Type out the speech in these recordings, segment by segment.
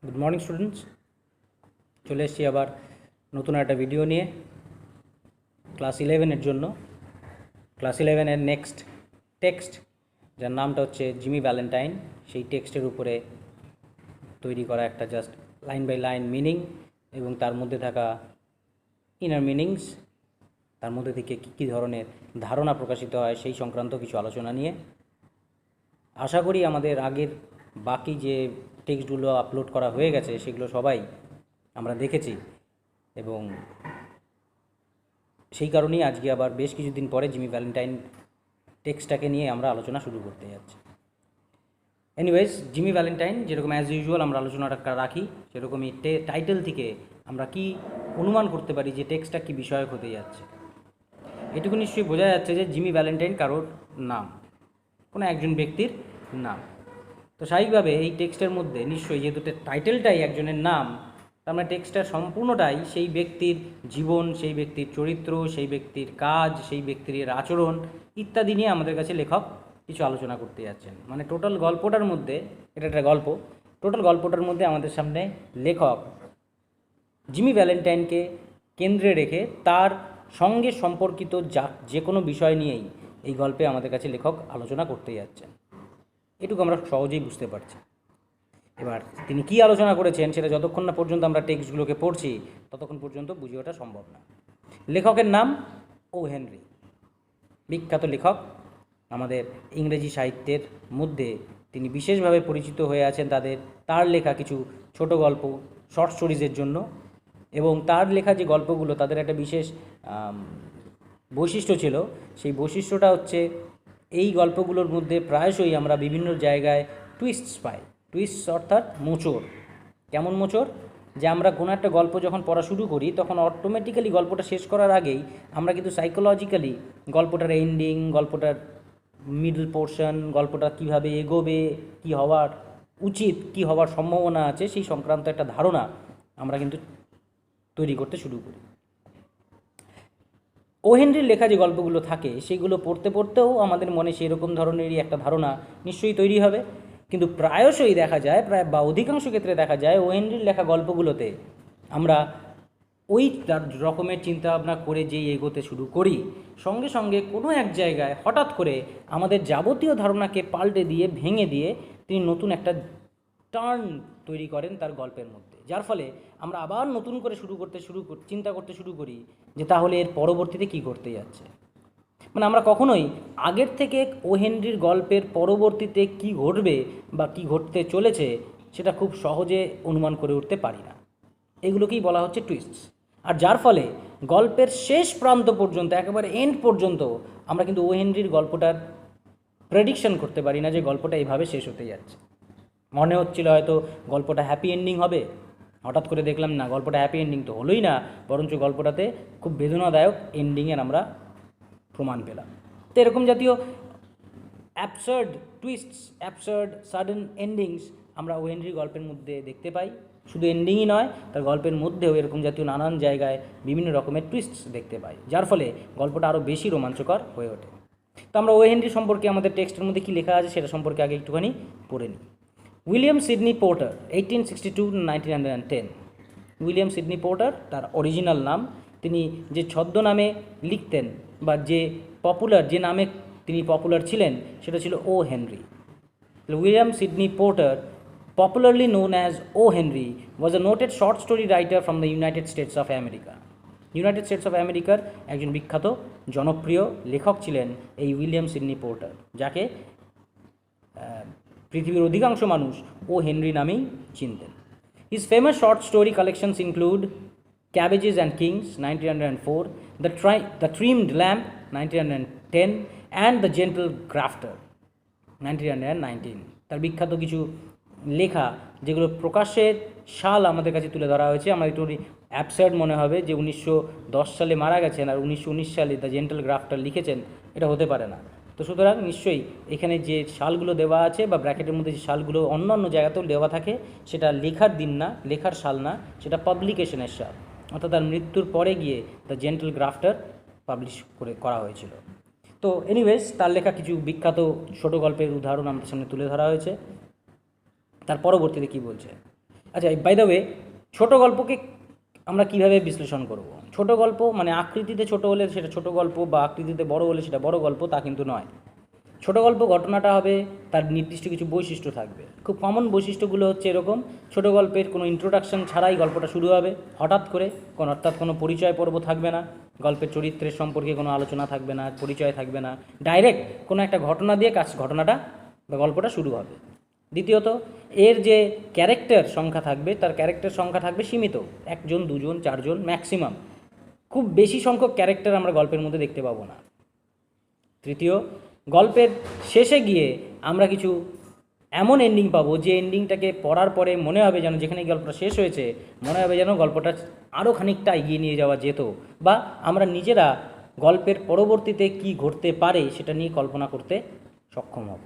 Good morning students, চলে এসেছি আবার নতুন একটা ভিডিও নিয়ে ক্লাস 11-এর জন্য। ক্লাস 11-এর নেক্সট টেক্সট, যার নামটা হচ্ছে জিমি ভ্যালেন্টাইন, সেই টেক্সটের উপরে তৈরি করা একটা just line by line meaning এবং তার মধ্যে থাকা ইনার মিনিংস, তার মধ্যে থেকে কী কী ধরনের ধারণা প্রকাশিত হয় সেই সংক্রান্ত কিছু আলোচনা নিয়ে। আশা করি আমাদের আগের বাকি যে টেক্সটগুলো আপলোড করা হয়ে গেছে সেগুলো সবাই আমরা দেখেছি এবং সেই কারণেই আজকে আবার বেশ কিছুদিন পরে জিমি ভ্যালেন্টাইন টেক্সটটাকে নিয়ে আমরা আলোচনা শুরু করতে যাচ্ছি। এনিওয়েজ, জিমি ভ্যালেন্টাইন যেরকম অ্যাজ ইউজুয়াল আমরা আলোচনাটা রাখি, সেরকমই টাইটেল থেকে আমরা কি অনুমান করতে পারি যে টেক্সটটা কী বিষয়ক হতে যাচ্ছে। এটুকু নিশ্চয়ই বোঝা যাচ্ছে যে জিমি ভ্যালেন্টাইন কারোর নাম, কোনো একজন ব্যক্তির নাম। তো স্বাভাবিকভাবে এই টেক্সটের মধ্যে নিশ্চয়ই যেহেতু টাইটেলটাই একজনের নাম, তার মানে টেক্সটটার সম্পূর্ণটাই সেই ব্যক্তির জীবন, সেই ব্যক্তির চরিত্র, সেই ব্যক্তির কাজ, সেই ব্যক্তির আচরণ ইত্যাদি নিয়ে আমাদের কাছে লেখক কিছু আলোচনা করতে যাচ্ছেন। মানে টোটাল গল্পটার মধ্যে, এটা একটা গল্প, টোটাল গল্পটার মধ্যে আমাদের সামনে লেখক জিমি ভ্যালেন্টাইনকে কেন্দ্রে রেখে তার সঙ্গে সম্পর্কিত যে কোনো বিষয় নিয়েই এই গল্পে আমাদের কাছে লেখক আলোচনা করতে যাচ্ছেন। এটুকু আমরা সহজেই বুঝতে পারছি। এবার তিনি কী আলোচনা করেছেন সেটা যতক্ষণ না পর্যন্ত আমরা টেক্সটগুলোকে পড়ছি ততক্ষণ পর্যন্ত বুঝে ওঠা সম্ভব না। লেখকের নাম ও হেনরি, বিখ্যাত লেখক। আমাদের ইংরেজি সাহিত্যের মধ্যে তিনি বিশেষভাবে পরিচিত হয়ে আছেন তার লেখা কিছু ছোট গল্প, শর্ট স্টোরিজের জন্য, এবং তার লেখা যে গল্পগুলো তাদের একটা বিশেষ বৈশিষ্ট্য ছিল। সেই বৈশিষ্ট্যটা হচ্ছে এই গল্পগুলোর মধ্যে প্রায়শই আমরা বিভিন্ন জায়গায় টুইস্টস পাই। টুইস্টস অর্থাৎ মোচড়। কেমন মোচড়? যে আমরা কোনো একটা গল্প যখন পড়া শুরু করি তখন অটোমেটিক্যালি গল্পটা শেষ করার আগেই আমরা কিন্তু সাইকোলজিক্যালি গল্পটার এন্ডিং, গল্পটার মিডল পোর্শন, গল্পটা কীভাবে এগোবে, কী হওয়ার উচিত, কী হওয়ার সম্ভাবনা আছে, সেই সংক্রান্ত একটা ধারণা আমরা কিন্তু তৈরি করতে শুরু করি। ও হেনরির লেখা যে গল্পগুলো থাকে সেগুলো পড়তে পড়তেও আমাদের মনে সেই রকম ধরনেরই একটা ধারণা নিশ্চয়ই তৈরি হবে। কিন্তু প্রায়শই দেখা যায়, প্রায় বা অধিকাংশ ক্ষেত্রে দেখা যায় ও হেনরির লেখা গল্পগুলোতে আমরা ওই তার রকমের চিন্তাভাবনা করে যেই এগোতে শুরু করি, সঙ্গে সঙ্গে কোনো এক জায়গায় হঠাৎ করে আমাদের যাবতীয় ধারণাকে পাল্টে দিয়ে, ভেঙে দিয়ে তিনি নতুন একটা টার্ন তৈরি করেন তার গল্পের মধ্যে, যার ফলে আমরা আবার নতুন করে চিন্তা করতে শুরু করি যে তাহলে এর পরবর্তীতে কী ঘটতে যাচ্ছে। মানে আমরা কখনোই আগের থেকে ও হেনরির গল্পের পরবর্তীতে কী ঘটবে বা কী ঘটতে চলেছে সেটা খুব সহজে অনুমান করে উঠতে পারি না। এগুলোকেই বলা হচ্ছে টুইস্টস। আর যার ফলে গল্পের শেষ প্রান্ত পর্যন্ত, একেবারে এন্ড পর্যন্ত আমরা কিন্তু ও হেনরির গল্পটার প্রেডিকশন করতে পারি না যে গল্পটা এইভাবে শেষ হতে যাচ্ছে। মনে হচ্ছিল হয়তো গল্পটা হ্যাপি এন্ডিং হবে, হঠাৎ করে দেখলাম না, গল্পটা হ্যাপি এন্ডিং তো হলোই না, বরঞ্চ গল্পটাতে খুব বেদনাদায়ক এন্ডিংয়ের আমরা প্রমাণ পেলাম। তো এরকম জাতীয় অ্যাবসার্ড টুইস্টস, অ্যাবসার্ড সাডেন এন্ডিংস আমরা ও হেনরির গল্পের মধ্যে দেখতে পাই। শুধু এন্ডিংই নয়, তার গল্পের মধ্যেও এরকম জাতীয় নানান জায়গায় বিভিন্ন রকমের টুইস্টস দেখতে পাই, যার ফলে গল্পটা আরও বেশি রোমাঞ্চকর হয়ে ওঠে। তো আমরা ও হেনরি সম্পর্কে আমাদের টেক্সটের মধ্যে কী লেখা আছে সেটা সম্পর্কে আগে একটুখানি পড়ে নিই। William Sydney porter, 1862-1910। William Sydney porter তার অরিজিনাল নাম। তিনি যে ছদ্মনামে লিখতেন বা যে নামে তিনি পপুলার ছিলেন সেটা ছিল O Henry. William Sydney Porter, popularly known as O. Henry, was a noted short story writer from the United States of America. United states of আমেরিকার একজন বিখ্যাত জনপ্রিয় লেখক ছিলেন এই উইলিয়াম সিডনি পোর্টার, যাকে পৃথিবীর অধিকাংশ মানুষ ও হেনরি নামেই চিনতেন। His famous short story collections include Cabbages and Kings, 1904, The Trimmed Lamp, 1910, and The Gentle Grafter, 1919. তার বিখ্যাত কিছু লেখা যেগুলো প্রকাশের সাল আমাদের কাছে তুলে ধরা হয়েছে। আমার একটু অ্যাবসার্ড মনে হবে যে 1910 সালে মারা গেছেন আর 1919 সালে দ্য জেন্টল গ্রাফটার লিখেছেন, এটা হতে পারে না। তো সুতরাং নিশ্চয়ই এখানে যে সালগুলো দেওয়া আছে বা ব্র্যাকেটের মধ্যে যে সালগুলো অন্য অন্য জায়গাতেও দেওয়া থাকে সেটা লেখার দিন না, লেখার সাল না, সেটা পাবলিকেশনের সাল, অর্থাৎ তার মৃত্যুর পরে গিয়ে দ্য জেন্টল গ্রাফটার পাবলিশ করা হয়েছিল। তো এনিওয়েজ, তার লেখা কিছু বিখ্যাত ছোট গল্পের উদাহরণ আমাদের সামনে তুলে ধরা হয়েছে। তার পরবর্তীতে কী বলছে? আচ্ছা, বাই দ্য ওয়ে, ছোটো গল্পকে আমরা কিভাবে বিশ্লেষণ করব? ছোট গল্প মানে আকৃতিতে ছোট হলে সেটা ছোট গল্প, বা আকৃতিতে বড় হলে সেটা বড় গল্প, তা কিন্তু নয়। ছোট গল্প ঘটনাটা হবে, তার নির্দিষ্ট কিছু বৈশিষ্ট্য থাকবে। খুব কমন বৈশিষ্ট্যগুলো হচ্ছে এরকম: ছোট গল্পের কোনো ইন্ট্রোডাকশন ছাড়াই গল্পটা শুরু হবে হঠাৎ করে, অর্থাৎ কোনো পরিচয় পর্ব থাকবে না, গল্পের চরিত্রের সম্পর্কে কোনো আলোচনা থাকবে না, পরিচয় থাকবে না, ডাইরেক্ট কোনো একটা ঘটনা দিয়ে ঘটনাটা বা গল্পটা শুরু হবে। দ্বিতীয়ত, এর যে ক্যারেক্টার সংখ্যা থাকবে, তার ক্যারেক্টার সংখ্যা থাকবে সীমিত, 1 জন 2 জন 4 জন ম্যাক্সিমাম। খুব বেশি সংখ্যক ক্যারেক্টার আমরা গল্পের মধ্যে দেখতে পাবো না। তৃতীয়, গল্পের শেষে গিয়ে আমরা কিছু এমন এন্ডিং পাবো যে এন্ডিংটাকে পড়ার পরে মনে হবে যেন, যেখানে গল্পটা শেষ হয়েছে মনে হবে যেন গল্পটা আরও খানিকটা এগিয়ে নিয়ে যাওয়া যেত, বা আমরা নিজেরা গল্পের পরবর্তীতে কি ঘটতে পারে সেটা নিয়ে কল্পনা করতে সক্ষম হব।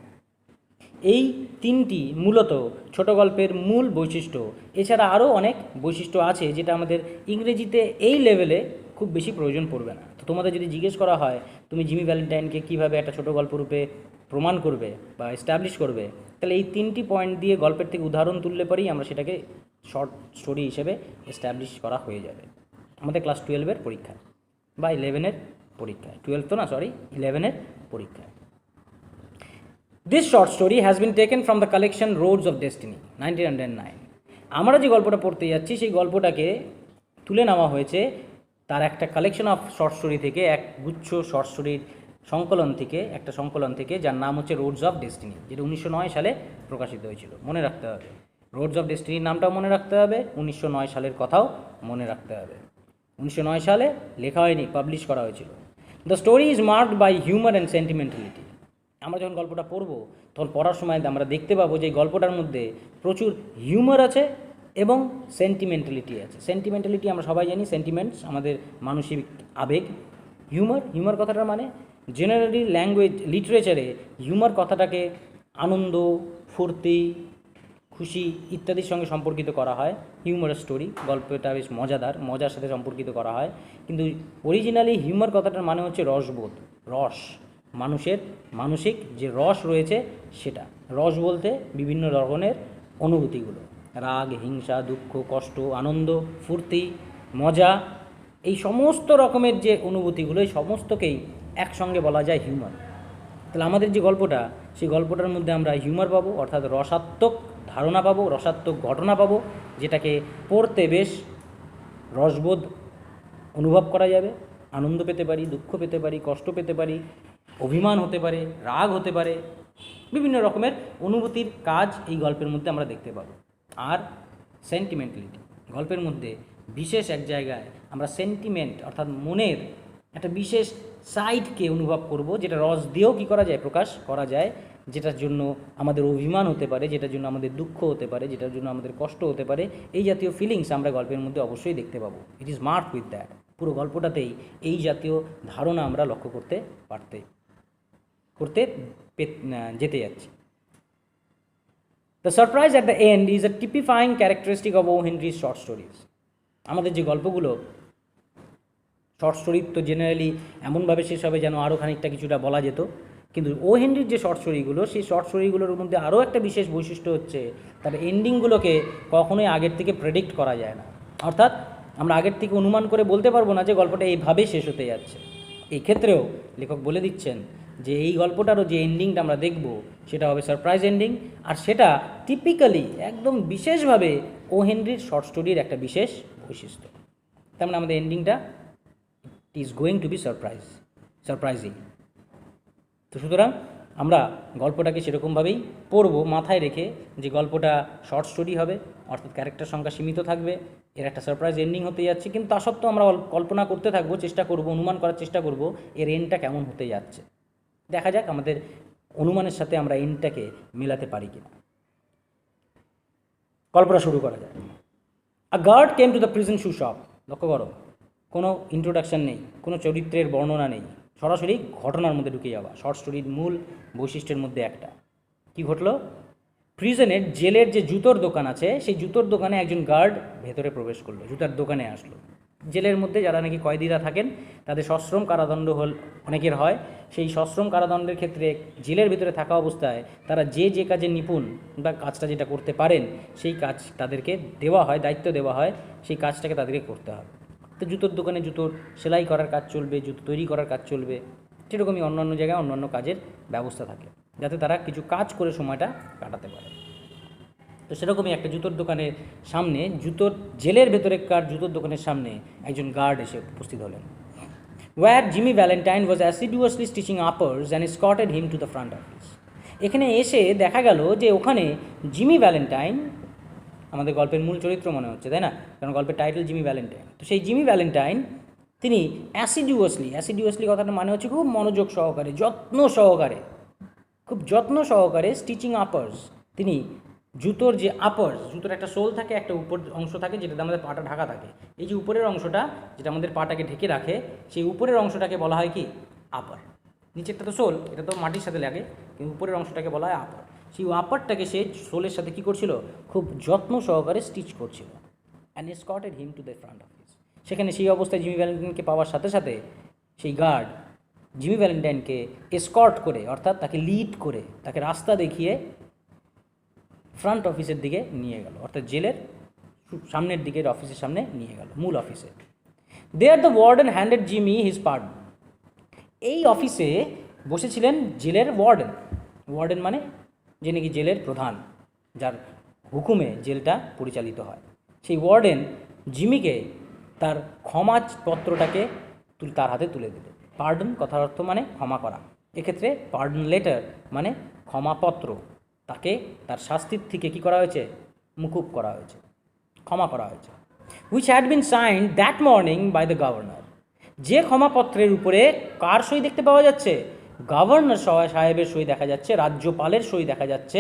এই তিনটি মূলত ছোট গল্পের মূল বৈশিষ্ট্য। এছাড়া আরও অনেক বৈশিষ্ট্য আছে যেটা আমাদের ইংরেজিতে এই লেভেলে খুব বেশি প্রয়োজন পড়বে না। তো তোমাদের যদি জিজ্ঞেস করা হয় তুমি জিমি ভ্যালেন্টাইনকে কীভাবে একটা ছোট গল্পরূপে প্রমাণ করবে বা এস্টাবলিশ করবে, তাহলে এই 3টি পয়েন্ট দিয়ে গল্পের থেকে উদাহরণ তুললে পরেই আমরা সেটাকে শর্ট স্টোরি হিসেবে এস্টাবলিশ করা হয়ে যাবে আমাদের ক্লাস 12-এর পরীক্ষায় বা 11-এর পরীক্ষায়। 12 তো না, সরি, 11-এর পরীক্ষায়। This short story has been taken from the collection Roads of Destiny, 1909. আমরা যে গল্পটা পড়তে যাচ্ছি সেই গল্পটাকে তুলে নেওয়া হয়েছে তার একটা কালেকশন অফ শর্ট স্টোরি থেকে, এক গুচ্ছ শর্ট স্টোরির সংকলন থেকে, যার নাম হচ্ছে রোডস অফ ডেস্টিনি, যেটা 1909 সালে প্রকাশিত হয়েছিল। মনে রাখতে হবে, রোডস অফ ডেস্টিনির নামটাও মনে রাখতে হবে, 1909 সালের কথাও মনে রাখতে হবে। 1909 সালে লেখা হয়নি, পাবলিশ করা হয়েছিল। The story is marked by humour and sentimentality. আমরা যখন গল্পটা পড়বো তখন পড়ার সময় আমরা দেখতে পাবো যে এই গল্পটার মধ্যে প্রচুর হিউমার আছে এবং সেন্টিমেন্টালিটি আছে। সেন্টিমেন্টালিটি আমরা সবাই জানি, সেন্টিমেন্টস আমাদের মানসিক আবেগ। হিউমার কথাটার মানে জেনারেলি ল্যাঙ্গুয়েজ লিটারেচারে হিউমার কথাটাকে আনন্দ, ফুর্তি, খুশি ইত্যাদির সঙ্গে সম্পর্কিত করা হয়। হিউমারাস স্টোরি, গল্পটা বেশ মজাদার, মজার সাথে সম্পর্কিত করা হয়। কিন্তু অরিজিনালি হিউমার কথাটার মানে হচ্ছে রসবোধ, রস, মানুষের মানসিক যে রস রয়েছে সেটা। রস বলতে বিভিন্ন ধরনের অনুভূতিগুলো, রাগ, হিংসা, দুঃখ, কষ্ট, আনন্দ, ফুর্তি, মজা, এই সমস্ত রকমের যে অনুভূতিগুলো, এই সমস্তকেই একসঙ্গে বলা যায় হিউমার। তাহলে আমাদের যে গল্পটা, সেই গল্পটার মধ্যে আমরা হিউমার পাবো, অর্থাৎ রসাত্মক ধারণা পাবো, রসাত্মক ঘটনা পাবো, যেটাকে পড়তে বেশ রসবোধ অনুভব করা যাবে। আনন্দ পেতে পারি, দুঃখ পেতে পারি, কষ্ট পেতে পারি, অভিমান হতে পারে, রাগ হতে পারে, বিভিন্ন রকমের অনুভূতির কাজ এই গল্পের মধ্যে আমরা দেখতে পাবো। আর সেন্টিমেন্টালিটি, গল্পের মধ্যে বিশেষ এক জায়গায় আমরা সেন্টিমেন্ট অর্থাৎ মনের একটা বিশেষ সাইডকে অনুভব করব, যেটা রস দিয়েও কী করা যায়, প্রকাশ করা যায়, যেটার জন্য আমাদের অভিমান হতে পারে, যেটার জন্য আমাদের দুঃখ হতে পারে, যেটার জন্য আমাদের কষ্ট হতে পারে। এই জাতীয় ফিলিংস আমরা গল্পের মধ্যে অবশ্যই দেখতে পাবো। It is marked with that. পুরো গল্পটাতেই এই জাতীয় ধারণা আমরা লক্ষ্য করতে যেতে যাচ্ছি। The surprise at the end is a typifying characteristic of O Henry's short stories. আমাদের যে গল্পগুলো শর্ট স্টোরি তো জেনারেলি এমনভাবে শেষ হবে যেন আরও খানিকটা কিছুটা বলা যেত, কিন্তু ও হেনরির যে শর্ট স্টোরিগুলো, সেই শর্ট স্টোরিগুলোর মধ্যে আরও একটা বিশেষ বৈশিষ্ট্য হচ্ছে তার এন্ডিংগুলোকে কখনোই আগের থেকে প্রেডিক্ট করা যায় না। অর্থাৎ আমরা আগের থেকে অনুমান করে বলতে পারবো না যে গল্পটা এইভাবেই শেষ হতে যাচ্ছে। এই ক্ষেত্রেও লেখক বলে দিচ্ছেন যে এই গল্পটারও যে এন্ডিংটা আমরা দেখব সেটা হবে সারপ্রাইজ এন্ডিং, আর সেটা টিপিক্যালি একদম বিশেষভাবে ও হেনরির শর্ট স্টোরির একটা বিশেষ বৈশিষ্ট্য। তার মানে আমাদের এন্ডিংটা is going to be surprising. তো সুতরাং আমরা গল্পটাকে সেরকমভাবেই পড়ব, মাথায় রেখে যে গল্পটা শর্ট স্টোরি হবে, অর্থাৎ ক্যারেক্টার সংখ্যা সীমিত থাকবে, এর একটা সারপ্রাইজ এন্ডিং হতে যাচ্ছে, কিন্তু তা সত্ত্বেও আমরা কল্পনা করতে থাকবো, চেষ্টা করব, অনুমান করার চেষ্টা করব এর এন্ডটা কেমন হতে যাচ্ছে। দেখা যাক আমাদের অনুমানের সাথে আমরা এন্ডটাকে মেলাতে পারি কিনা। গল্পটা শুরু করা যায়। A guard came to the prison shoe shop. লক্ষ্য করো, কোনো ইন্ট্রোডাকশন নেই, কোনো চরিত্রের বর্ণনা নেই, সরাসরি ঘটনার মধ্যে ঢুকে যাওয়া। শর্ট স্টোরির মূল বৈশিষ্ট্যের মধ্যে একটা। কি ঘটলো? প্রিজনের, জেলের যে জুতোর দোকান আছে, সেই জুতোর দোকানে একজন গার্ড ভেতরে প্রবেশ করলো, জুতার দোকানে আসলো। জেলের মধ্যে যারা নাকি কয়েদিরা থাকেন তাদের সশ্রম কারাদণ্ড অনেকের হয়। সেই সশ্রম কারাদণ্ডের ক্ষেত্রে জেলের ভিতরে থাকা অবস্থায় তারা যে কাজে নিপুণ বা কাজটা যেটা করতে পারেন সেই কাজ তাদেরকে দেওয়া হয়, দায়িত্ব দেওয়া হয়, সেই কাজটাকে তাদেরকে করতে হবে। তো জুতোর দোকানে জুতোর সেলাই করার কাজ চলবে, জুতো তৈরি করার কাজ চলবে, সেরকমই অন্যান্য জায়গায় অন্যান্য কাজের ব্যবস্থা থাকে যাতে তারা কিছু কাজ করে সময়টা কাটাতে পারে। তো সেরকমই একটা জুতোর দোকানের সামনে, জেলের ভেতরেকার জুতোর দোকানের সামনে একজন গার্ড এসে উপস্থিত হলেন। Where Jimmy Valentine was assiduously stitching uppers and escorted him to the front office. এখানে এসে দেখা গেল যে ওখানে জিমি ভ্যালেন্টাইন, আমাদের গল্পের মূল চরিত্র মনে হচ্ছে, তাই না? কারণ গল্পের টাইটেল জিমি ভ্যালেন্টাইন। তো সেই জিমি ভ্যালেন্টাইন তিনি অ্যাসিডিউয়াসলি কথাটার মানে হচ্ছে খুব মনোযোগ সহকারে, খুব যত্ন সহকারে স্টিচিং আপার্স, তিনি জুতোর যে আপার্স, জুতোর একটা সোল থাকে, একটা উপর অংশ থাকে যেটাতে আমাদের পাটা ঢাকা থাকে। এই যে উপরের অংশটা যেটা আমাদের পাটাকে ঢেকে রাখে, সেই উপরের অংশটাকে বলা হয় কি? আপার। নিচেরটা তো সোল, এটা তো মাটির সাথে লাগে, কিন্তু উপরের অংশটাকে বলা হয় আপার। সেই আপারটাকে সে সোলের সাথে কী করছিল? খুব যত্ন সহকারে স্টিচ করছিল। And escorted him to the front office. সেখানে সেই অবস্থায় জিমি ভ্যালেন্টাইনকে পাওয়ার সাথে সাথে সেই গার্ড জিমি ভ্যালেন্টাইনকে এসকর্ট করে, অর্থাৎ তাকে লিড করে, তাকে রাস্তা দেখিয়ে ফ্রন্ট অফিসের দিকে নিয়ে গেল, অর্থাৎ জেলের সামনের দিকের অফিসের সামনে নিয়ে গেল, মূল অফিসে। There the warden handed Jimmy his pardon. এই অফিসে বসেছিলেন জেলের ওয়ার্ডেন মানে যে নাকি জেলের প্রধান, যার হুকুমে জেলটা পরিচালিত হয়। সেই ওয়ার্ডেন জিমিকে তার ক্ষমা পত্রটাকে তার হাতে তুলে দিল। পার্ডন কথার অর্থ মানে ক্ষমা করা, এক্ষেত্রে পার্ডন লেটার মানে ক্ষমাপত্র। তাকে তার শাস্তির থেকে কী করা হয়েছে? মুকুব করা হয়েছে, ক্ষমা করা হয়েছে। Which had been signed that morning by the governor. যে ক্ষমাপত্রের উপরে কার সই দেখতে পাওয়া যাচ্ছে? গভর্নর সাহেবের সই দেখা যাচ্ছে, রাজ্যপালের সই দেখা যাচ্ছে।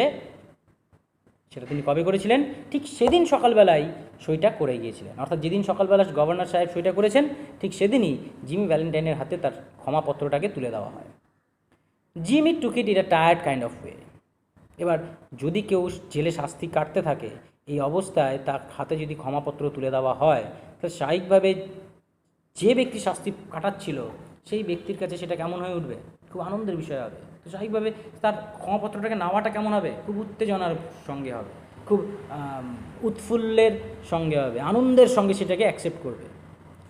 সেটা তিনি কবে করেছিলেন? ঠিক সেদিন সকালবেলায় সইটা করে গিয়েছিলেন। অর্থাৎ যেদিন সকালবেলা গভর্নর সাহেব সইটা করেছেন, ঠিক সেদিনই জিমি ভ্যালেন্টাইনের হাতে তার ক্ষমাপত্রটাকে তুলে দেওয়া হয়। Jimmy took it in a tired kind of way. এবার যদি কেউ জেলে শাস্তি কাটতে থাকে, এই অবস্থায় তার হাতে যদি ক্ষমাপত্র তুলে দেওয়া হয়, তাহলে স্বাভাবিকভাবে যে ব্যক্তি শাস্তি কাটাচ্ছিল সেই ব্যক্তির কাছে সেটা কেমন হয়ে উঠবে? খুব আনন্দের বিষয় হবে। তো স্বাভাবিকভাবে তার ক্ষমাপত্রটাকে নেওয়াটা কেমন হবে? খুব উত্তেজনার সঙ্গে হবে, খুব উৎফুল্লের সঙ্গে হবে, আনন্দের সঙ্গে সেটাকে অ্যাকসেপ্ট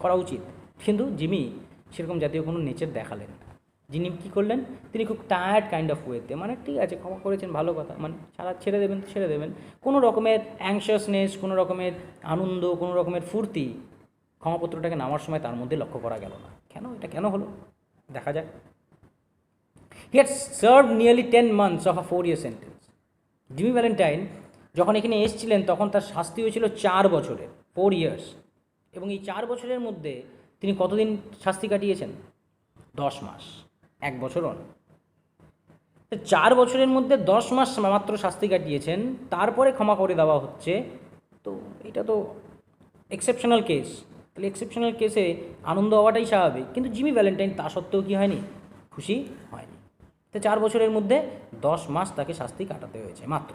করা উচিত। কিন্তু জিমি সেরকম জাতীয় কোনো নেচার দেখালেন না। যিনি কী করলেন? তিনি খুব টায়ার্ড কাইন্ড অফ ওয়েতে, মানে ঠিক আছে ক্ষমা করেছেন, ভালো কথা, মানে ছেড়ে দেবেন, কোনো রকমের অ্যাংশাসনেস, কোনো রকমের আনন্দ, কোনো রকমের ফুর্তি ক্ষমাপত্রটাকে নেওয়ার সময় তার মধ্যে লক্ষ্য করা গেল না। এটা কেন হলো? দেখা যাক। He had served nearly 10 months of a 4-year sentence. Jimmy Valentine যখন এখানে এসেছিলেন তখন তার শাস্তি হয়েছিল 4 বছরের, 4 years। এবং এই 4 বছরের মধ্যে তিনি কতদিন শাস্তি কাটিয়েছেন? 10 মাস, 1 বছরও না। 4 বছরের মধ্যে 10 মাস মাত্র শাস্তি কাটিয়েছেন, তারপরে ক্ষমা করে দেওয়া হচ্ছে। তো এটা তো এক্সেপশনাল কেস। তাহলে এক্সেপশনাল কেসে আনন্দ হওয়াটাই স্বাভাবিক। কিন্তু জিমি ভ্যালেন্টাইন তা সত্ত্বেও কী হয়নি? খুশি হয়নি। তো 4 বছরের মধ্যে 10 মাস তাকে শাস্তি কাটাতে হয়েছে মাত্র।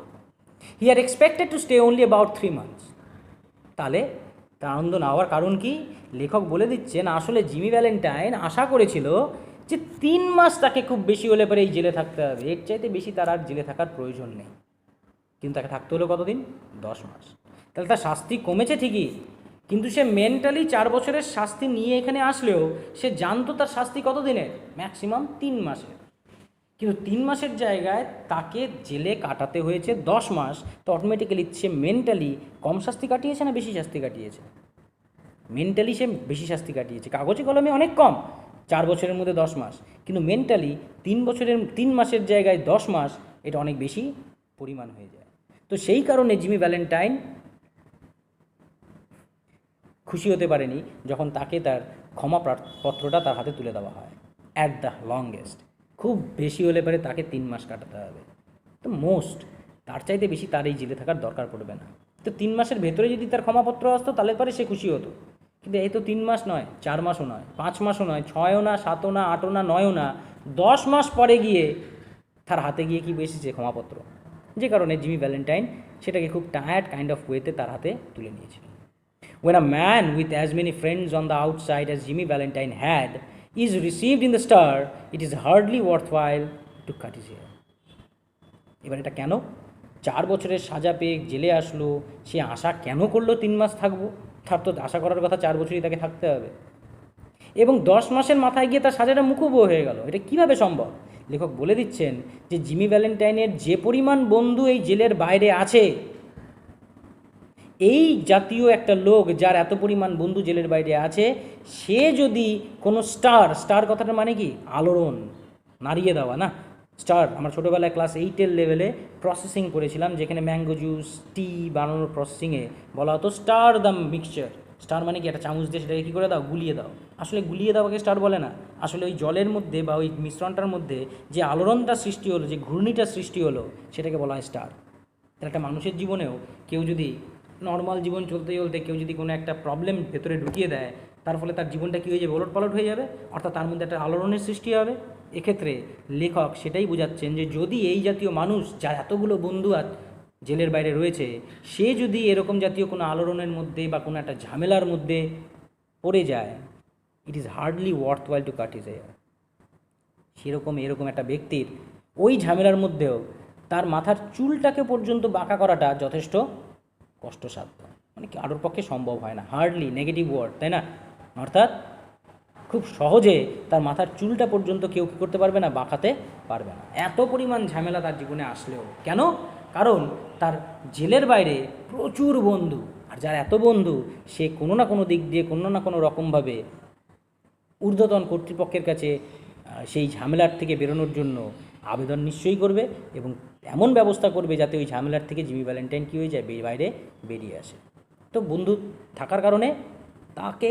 He are expected to stay only about 3 months। তাহলে তার আনন্দ না হওয়ার কারণ কি? লেখক বলে দিচ্ছেন আসলে জিমি ভ্যালেন্টাইন আশা করেছিল যে 3 মাস তাকে খুব বেশি হলে পরে এই জেলে থাকতে হবে, এর চাইতে বেশি তার আর জেলে থাকার প্রয়োজন নেই। কিন্তু তাকে থাকতে হলো কতদিন? 10 মাস। তাহলে তার শাস্তি কমেছে ঠিকই, কিন্তু সে মেন্টালি 4 বছরের শাস্তি নিয়ে এখানে আসলেও সে জানতো তার শাস্তি কত দিনের? ম্যাক্সিমাম 3 মাসের। কিন্তু 3 মাসের জায়গায় তাকে জেলে কাটাতে হয়েছে 10 মাস। তো অটোমেটিক্যালি সে মেন্টালি কম শাস্তি কাটিয়েছে না বেশি শাস্তি কাটিয়েছে? মেন্টালি সে বেশি শাস্তি কাটিয়েছে। কাগজে কলমে অনেক কম, 4 বছরের মধ্যে 10 মাস, কিন্তু মেন্টালি 3 মাসের জায়গায় 10 মাস, এটা অনেক বেশি পরিমাণ হয়ে যায়। তো সেই কারণে জিমি ভ্যালেন্টাইন খুশি হতে পারেনি যখন তাকে তার ক্ষমাপত্রটা তার হাতে তুলে দেওয়া হয়। অ্যাট দ্য লংগেস্ট, খুব বেশি হলে পরে তাকে 3 মাস কাটাতে হবে। তো তার চাইতে বেশি তার এই জেলে থাকার দরকার পড়বে না। তো 3 মাসের ভেতরে যদি তার ক্ষমাপত্র আসতো তাহলে পরে সে খুশি হতো। কিন্তু এই তো 3 মাস নয়, 4 মাসও নয়, 5 মাসও নয়, 6ও না, 7ও না, 8ও না, 9ও না, 10 মাস পরে গিয়ে তার হাতে গিয়ে কি বেশিছে? ক্ষমাপত্র। যে কারণে জিমি ভ্যালেন্টাইন সেটাকে খুব টায়ার্ড কাইন্ড অফ ওয়েতে তার হাতে তুলে নিয়েছিলেন। When a man with as many friends on the outside as Jimmy Valentine had is received in the Star, it is hardly worthwhile to cut his hair. এবার এটা কেন? 4 বছরের সাজা পেয়ে জেলে আসলো, সে আশা কেন করলো 3 মাস থাকবো? তার তো আশা করার কথা 4 বছরই তাকে থাকতে হবে, এবং 10 মাসের মাথায় গিয়ে তার সাজাটা মুকুব হয়ে গেল। এটা কিভাবে সম্ভব? লেখক বলে দিচ্ছেন যে জিমি ভ্যালেন্টাইনের যে পরিমাণ বন্ধু এই জেলের বাইরে আছে, এই জাতীয় একটা লোক যার এত পরিমাণ বন্ধু জেলের বাইরে আছে, সে যদি কোনো স্টার কথাটা মানে কি? আলোড়ন, নাড়িয়ে দেওয়া না। স্টার আমরা ছোটোবেলায় ক্লাস 8-এর লেভেলে প্রসেসিং করেছিলাম, যেখানে ম্যাঙ্গো জুস, টি বানানোর প্রসেসিংয়ে বলা হতো স্টার দ্য মিক্সচার। স্টার মানে কি? একটা চামচ দিয়ে সেটাকে কী করে দাও? গুলিয়ে দাও। আসলে গুলিয়ে দেওয়াকে স্টার বলে না, আসলে ওই জলের মধ্যে বা ওই মিশ্রণটার মধ্যে যে আলোড়নটা সৃষ্টি হলো, যে ঘূর্ণিটা সৃষ্টি হলো, সেটাকে বলা হয় স্টার। তাহলে একটা মানুষের জীবনেও কেউ যদি নর্মাল জীবন চলতে চলতে কেউ যদি কোনো একটা প্রবলেম ভেতরে ঢুকিয়ে দেয়, তার ফলে তার জীবনটা কী হয়ে যাবে? ওলটপালট হয়ে যাবে, অর্থাৎ তার মধ্যে একটা আলোড়নের সৃষ্টি হবে। এক্ষেত্রে লেখক সেটাই বোঝাচ্ছেন যে যদি এই জাতীয় মানুষ, যার এতগুলো বন্ধু জেলের বাইরে রয়েছে, সে যদি এরকম জাতীয় কোনো আলোড়নের মধ্যে বা কোনো একটা ঝামেলার মধ্যে পড়ে যায়, it is hardly worthwhile to cut his hair. সেরকম এরকম একটা ব্যক্তির ওই ঝামেলার মধ্যেও তার মাথার চুলটাকে পর্যন্ত বাঁকা করাটা যথেষ্ট কষ্টসাধ্য, মানে কারোর পক্ষে সম্ভব হয় না। হার্ডলি, নেগেটিভ ওয়ার্ড, তাই না? অর্থাৎ খুব সহজে তার মাথার চুলটা পর্যন্ত কেউ কী করতে পারবে না? বাঁকাতে পারবে না। এত পরিমাণ ঝামেলা তার জীবনে আসলেও কেন? কারণ তার জেলের বাইরে প্রচুর বন্ধু, আর যার এত বন্ধু, সে কোনো না কোনো দিক দিয়ে কোনো না কোনো রকমভাবে ঊর্ধ্বতন কর্তৃপক্ষের কাছে সেই ঝামেলার থেকে বেরোনোর জন্য আবেদন নিশ্চয়ই করবে, এবং এমন ব্যবস্থা করবে যাতে ওই ঝামেলার থেকে জিমি ভ্যালেন্টাইন কী হয়ে যায়? বাইরে বেরিয়ে আসে। তো বন্ধু থাকার কারণে তাকে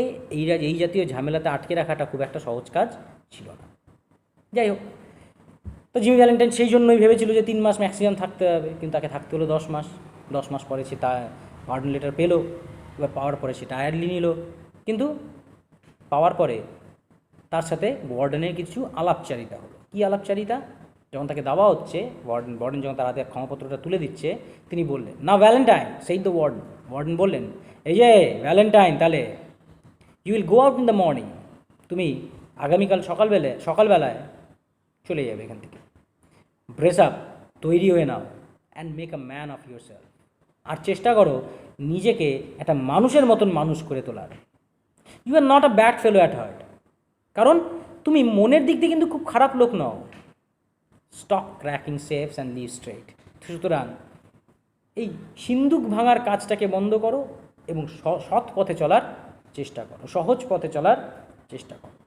এই জাতীয় ঝামেলাতে আটকে রাখাটা খুব একটা সহজ কাজ ছিল না। যাই হোক, তো জিমি ভ্যালেন্টাইন সেই জন্যই ভেবেছিল যে 3 মাস ম্যাক্সিমাম থাকতে হবে, কিন্তু তাকে থাকতে হলো 10 মাস। 10 মাস পরে সে তা পার্ডন লেটার পেলো। এবার পাওয়ার পরে সে টায়ারলি নিল, কিন্তু পাওয়ার পরে তার সাথে ওয়ার্ডেনের কিছু আলাপচারিতা হলো। কী আলাপচারিতা? যখন তাকে দেওয়া হচ্ছে, ওয়ার্ডেন যখন তার হাতে ক্ষমাপত্রটা তুলে দিচ্ছে, তিনি বললেন, না ভ্যালেন্টাইন, সেই তো ওয়ার্ডেন বললেন, এই যে ভ্যালেন্টাইন, তাহলে you will go out in the morning, তুমি আগামীকাল সকালবেলায় চলে যাবে এখান থেকে। ব্রেস আপ, তৈরি হয়ে নাও, and make a man of yourself, আর চেষ্টা করো নিজেকে একটা মানুষের মতন মানুষ করে তোলার। You are not a bad fellow at heart, কারণ তুমি মনের দিক দিয়ে কিন্তু খুব খারাপ লোক নও। Stop cracking safes and live straight. সুতরাং এই সিন্দুক ভাঙার কাজটাকে বন্ধ করো এবং সৎ পথে চলার চেষ্টা করো, সহজ পথে চলার চেষ্টা করো,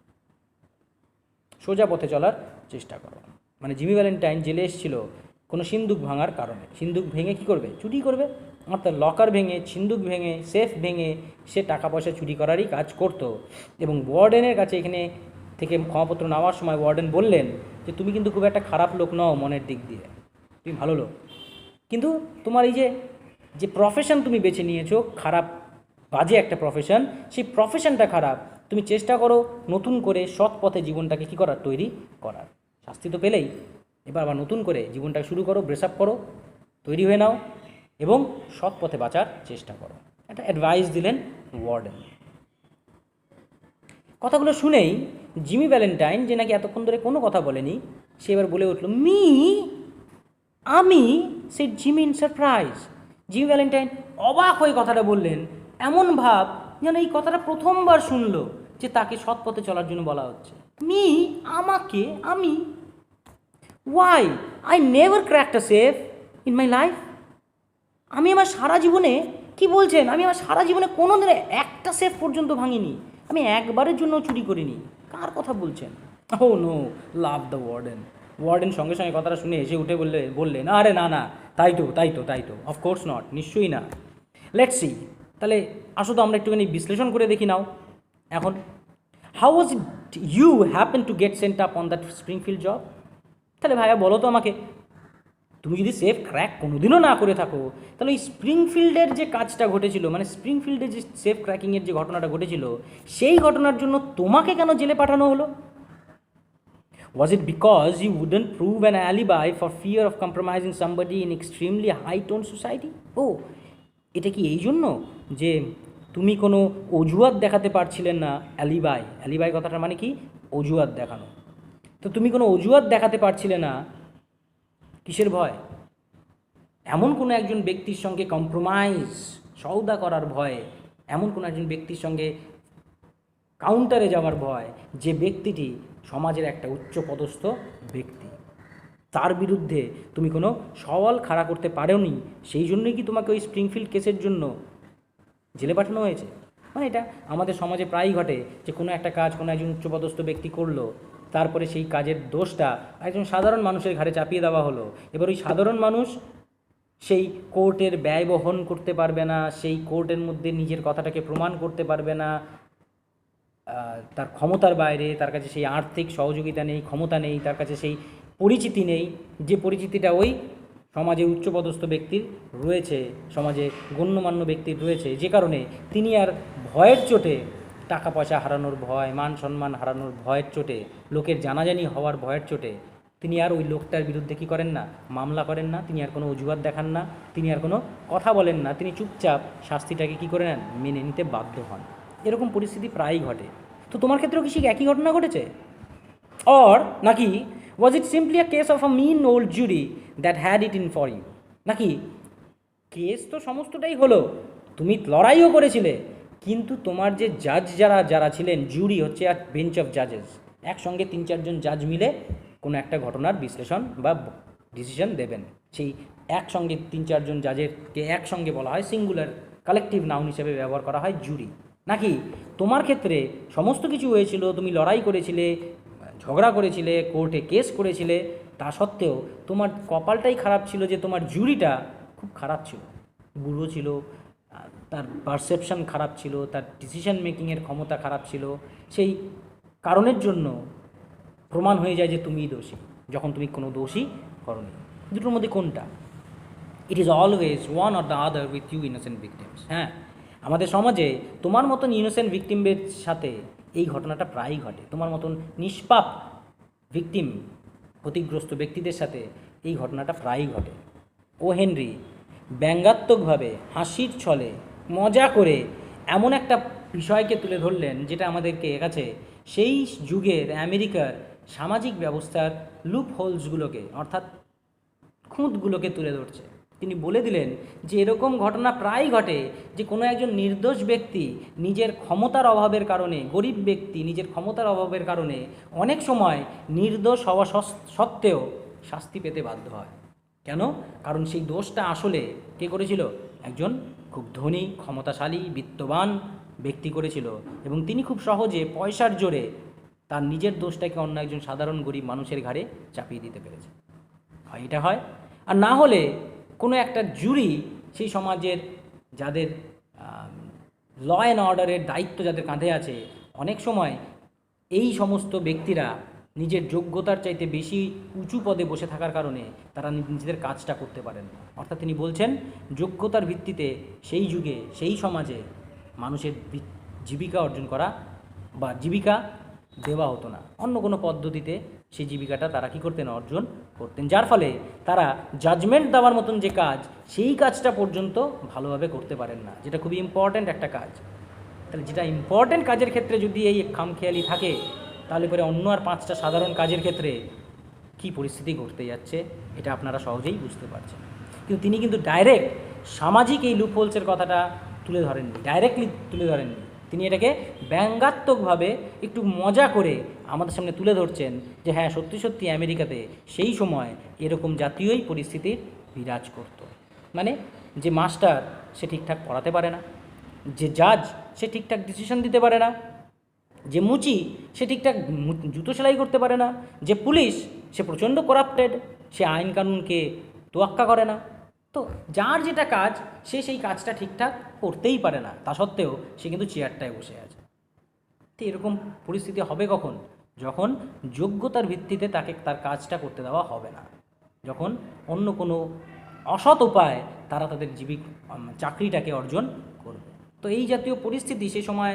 সোজা পথে চলার চেষ্টা করো। মানে জিমি ভ্যালেন্টাইন জেলে এসেছিল কোনো সিন্দুক ভাঙার কারণে। সিন্দুক ভেঙে কী করবে? চুরি করবে। অর্থাৎ লকার ভেঙে, সিন্দুক ভেঙে, সেফ ভেঙে সে টাকা পয়সা চুরি করারই কাজ করতো। এবং ওয়ার্ডেনের কাছে এখানে থেকে ক্ষমাপত্র নেওয়ার সময় ওয়ার্ডেন বললেন যে তুমি কিন্তু খুব একটা খারাপ লোক নও মনের দিক দিয়ে, তুমি ভালো লোক, কিন্তু তোমার এই যে প্রফেশন তুমি বেছে নিয়েছো, খারাপ বাজে একটা প্রফেশন, সেই প্রফেশনটা খারাপ। তুমি চেষ্টা করো নতুন করে সৎ পথে জীবনটাকে কী করার? তৈরি করার। শাস্তি তো পেলেই, এবার আবার নতুন করে জীবনটাকে শুরু করো, ব্রেস আপ করো, তৈরি হয়ে নাও এবং সৎ পথে বাঁচার চেষ্টা করো। একটা অ্যাডভাইস দিলেন ওয়ার্ডেন। কথাগুলো শুনেই জিমি ভ্যালেন্টাইন, যে নাকি এতক্ষণ ধরে কোনো কথা বলেনি, সে এবার বলে উঠল, আমি, said Jimmy in surprise. Jimmy Valentine অবাক হয়ে কথাটা বললেন, এমন ভাব যেন এই কথাটা প্রথমবার শুনলো যে তাকে সৎ পথে চলার জন্য বলা হচ্ছে। আমাকে? আমি? Why, I never cracked a safe in my life. আমি আমার সারা জীবনে, কি বলছেন, আমি আমার সারা জীবনে কোনো দিনে একটা সেফ পর্যন্ত ভাঙিনি, আমি একবারের জন্য চুরি করিনি। কার কথা বলছেন? ও নো, লাভ দ্য ওয়ার্ডেন সঙ্গে সঙ্গে কথাটা শুনে এসে উঠে বললেন, আরে না, তাই তো, অফকোর্স নট, নিশ্চয়ই না। লেটস সি, তাহলে আসো তো আমরা একটুখানি বিশ্লেষণ করে দেখি নাও এখন। How was it you happen to get sent up on that Springfield job? তাহলে ভাইয়া বলো তো আমাকে, তুমি যদি সেফ ক্র্যাক কোনোদিনও না করে থাকো, তাহলে ওই স্প্রিংফিল্ডের যে কাজটা ঘটেছিল, মানে স্প্রিংফিল্ডের যে সেফ ক্র্যাকিংয়ের যে ঘটনাটা ঘটেছিল, সেই ঘটনার জন্য তোমাকে কেন জেলে পাঠানো হলো? Was it because you wouldn't prove an alibi for fear of compromising somebody in extremely high-tone society? এটা কি এই জন্য যে তুমি কোনো অজুহাত দেখাতে পারছিলেন না, অ্যালিবাই, অ্যালিবাই কথাটা মানে কি? অজুহাত দেখানো। তো তুমি কোনো অজুহাত দেখাতে পারছিলে না, কিসের ভয়? এমন কোনো একজন ব্যক্তির সঙ্গে কম্প্রোমাইজ, সওদা করার ভয়ে, এমন কোনো একজন ব্যক্তির সঙ্গে কাউন্টারে যাওয়ার ভয়, যে ব্যক্তিটি সমাজের একটা উচ্চপদস্থ ব্যক্তি, তার বিরুদ্ধে তুমি কোনো সওয়াল খাড়া করতে পারোনি। সেই জন্যই কি তোমাকে ওই স্প্রিংফিল্ড কেসের জন্য জেলে পাঠানো হয়েছে? মানে এটা আমাদের সমাজে প্রায়ই ঘটে যে কোনো একটা কাজ কোনো একজন উচ্চপদস্থ ব্যক্তি করলো, তারপরে সেই কাজের দোষটা একজন সাধারণ মানুষের ঘাড়ে চাপিয়ে দেওয়া হলো। এবার ওই সাধারণ মানুষ সেই কোর্টের ব্যয় বহন করতে পারবে না, সেই কোর্টের মধ্যে নিজের কথাটাকে প্রমাণ করতে পারবে না, তার ক্ষমতার বাইরে, তার কাছে সেই আর্থিক সহযোগিতা নেই, ক্ষমতা নেই, তার কাছে সেই পরিচিতি নেই, যে পরিচিতিটা ওই সমাজে উচ্চপদস্থ ব্যক্তির রয়েছে, সমাজে গণ্যমান্য ব্যক্তির রয়েছে, যে কারণে তিনি আর ভয়ের চোটে, টাকা পয়সা হারানোর ভয়, মান সম্মান হারানোর ভয়ের চোটে, লোকের জানাজানি হওয়ার ভয়ের চোটে তিনি আর ওই লোকটার বিরুদ্ধে কী করেন না? মামলা করেন না, তিনি আর কোনো অজুহাত দেখান না, তিনি আর কোনো কথা বলেন না, তিনি চুপচাপ শাস্তিটাকে কী করে নেন? মেনে নিতে বাধ্য হন। এরকম পরিস্থিতি প্রায়ই ঘটে। তো তোমার ক্ষেত্রেও কি সেই একই ঘটনা ঘটেছে? অর নাকি was it simply a case of a mean old jury that had it in for you? নাকি কেস তো সমস্তটাই হলো, তুমি লড়াইও করেছিলে, কিন্তু তোমার যে জাজ যারা যারা ছিলেন, জুরি হচ্ছে আর বেঞ্চ অফ জাজেস, একসঙ্গে 3-4 জন জাজ মিলে কোনো একটা ঘটনার বিশ্লেষণ বা ডিসিশন দেবেন। সেই একসঙ্গে 3-4 জন জাজেরকে একসঙ্গে বলা হয় সিঙ্গুলার, কালেকটিভ নাউন হিসেবে ব্যবহার করা হয় জুরি। নাকি তোমার ক্ষেত্রে সমস্ত কিছু হয়েছিল, তুমি লড়াই করেছিলে, ঝগড়া করেছিলে, কোর্টে কেস করেছিলে, তা সত্ত্বেও তোমার কপালটাই খারাপ ছিল যে তোমার জুরিটা খুব খারাপ ছিল, বুড়ো ছিল, তার পারসেপশন খারাপ ছিল, তার ডিসিশন মেকিংয়ের ক্ষমতা খারাপ ছিল, সেই কারণের জন্য প্রমাণ হয়ে যায় যে তুমিই দোষী, যখন তুমি কোনো দোষী করনি। দুটোর মধ্যে কোনটা? It is always one or the other with you innocent victims. হ্যাঁ, আমাদের সমাজে তোমার মতন ইনোসেন্ট ভিকটিমের সাথে এই ঘটনাটা প্রায়ই ঘটে। তোমার মতন নিষ্পাপ ভিকটিম, ক্ষতিগ্রস্ত ব্যক্তিদের সাথে এই ঘটনাটা প্রায়ই ঘটে। ও হেনরি ব্যঙ্গাত্মকভাবে, হাসির ছলে, মজা করে এমন একটা বিষয়কে তুলে ধরলেন যেটা আমাদেরকে কাছে সেই যুগের আমেরিকার সামাজিক ব্যবস্থার লুপ হোলসগুলোকে, অর্থাৎ খুঁতগুলোকে তুলে ধরছে। তিনি বলে দিলেন যে এরকম ঘটনা প্রায়ই ঘটে যে কোনো একজন নির্দোষ ব্যক্তি নিজের ক্ষমতার অভাবের কারণে, গরিব ব্যক্তি নিজের ক্ষমতার অভাবের কারণে অনেক সময় নির্দোষ হওয়া সত্ত্বেও শাস্তি পেতে বাধ্য হয়। কেন? কারণ সেই দোষটা আসলে কে করেছিল? একজন খুব ধনী, ক্ষমতাশালী, বিত্তবান ব্যক্তি করেছিল, এবং তিনি খুব সহজে পয়সার জোরে তার নিজের দোষটাকে অন্য একজন সাধারণ গরিব মানুষের ঘাড়ে চাপিয়ে দিতে পেরেছে। হয় এটা হয়, আর না হলে কোনো একটা জুরি, সেই সমাজের যাদের ল অ্যান্ড অর্ডারের দায়িত্ব যাদের কাঁধে আছে, অনেক সময় এই সমস্ত ব্যক্তিরা নিজের যোগ্যতার চাইতে বেশি উঁচু পদে বসে থাকার কারণে তারা নিজেদের কাজটা করতে পারেন। অর্থাৎ তিনি বলছেন যোগ্যতার ভিত্তিতে সেই যুগে, সেই সমাজে মানুষের জীবিকা অর্জন করা বা জীবিকা দেওয়া হতো না, অন্য কোনো পদ্ধতিতে সেই জীবিকাটা তারা কী করতেন? অর্জন করতেন, যার ফলে তারা জাজমেন্ট দেওয়ার মতন যে কাজ, সেই কাজটা পর্যন্ত ভালোভাবে করতে পারেন না, যেটা খুবই ইম্পর্ট্যান্ট একটা কাজ। তাহলে যেটা ইম্পর্ট্যান্ট কাজের ক্ষেত্রে যদি এই খামখেয়ালি থাকে, তাহলে পরে অন্য আর 5টা সাধারণ কাজের ক্ষেত্রে কী পরিস্থিতি ঘটতে যাচ্ছে এটা আপনারা সহজেই বুঝতে পারছেন। কিন্তু তিনি কিন্তু ডাইরেক্ট সামাজিক এই লুপহোলসের কথাটা তুলে ধরেননি, ডাইরেক্টলি তুলে ধরেননি, তিনি এটাকে ব্যঙ্গাত্মকভাবে একটু মজা করে আমাদের সামনে তুলে ধরছেন যে হ্যাঁ, সত্যি সত্যি আমেরিকাতে সেই সময় এরকম জাতীয়ই পরিস্থিতির বিরাজ করত। মানে যে মাস্টার সে ঠিকঠাক পড়াতে পারে না, যে জাজ সে ঠিকঠাক ডিসিশন দিতে পারে না, যে মুচি সে ঠিকঠাক জুতো সেলাই করতে পারে না, যে পুলিশ সে প্রচণ্ড করাপ্টেড, সে আইন কানুনকে তোয়াক্কা করে না। তো যার যেটা কাজ সে সেই কাজটা ঠিকঠাক করতেই পারে না, তা সত্ত্বেও সে কিন্তু চেয়ারটায় বসে আছে। তো এরকম পরিস্থিতি হবে কখন? যখন যোগ্যতার ভিত্তিতে তাকে তার কাজটা করতে দেওয়া হবে না, যখন অন্য কোনো অসৎ উপায় তারা তাদের চাকরিটাকে অর্জন করবে। তো এই জাতীয় পরিস্থিতি সেই সময়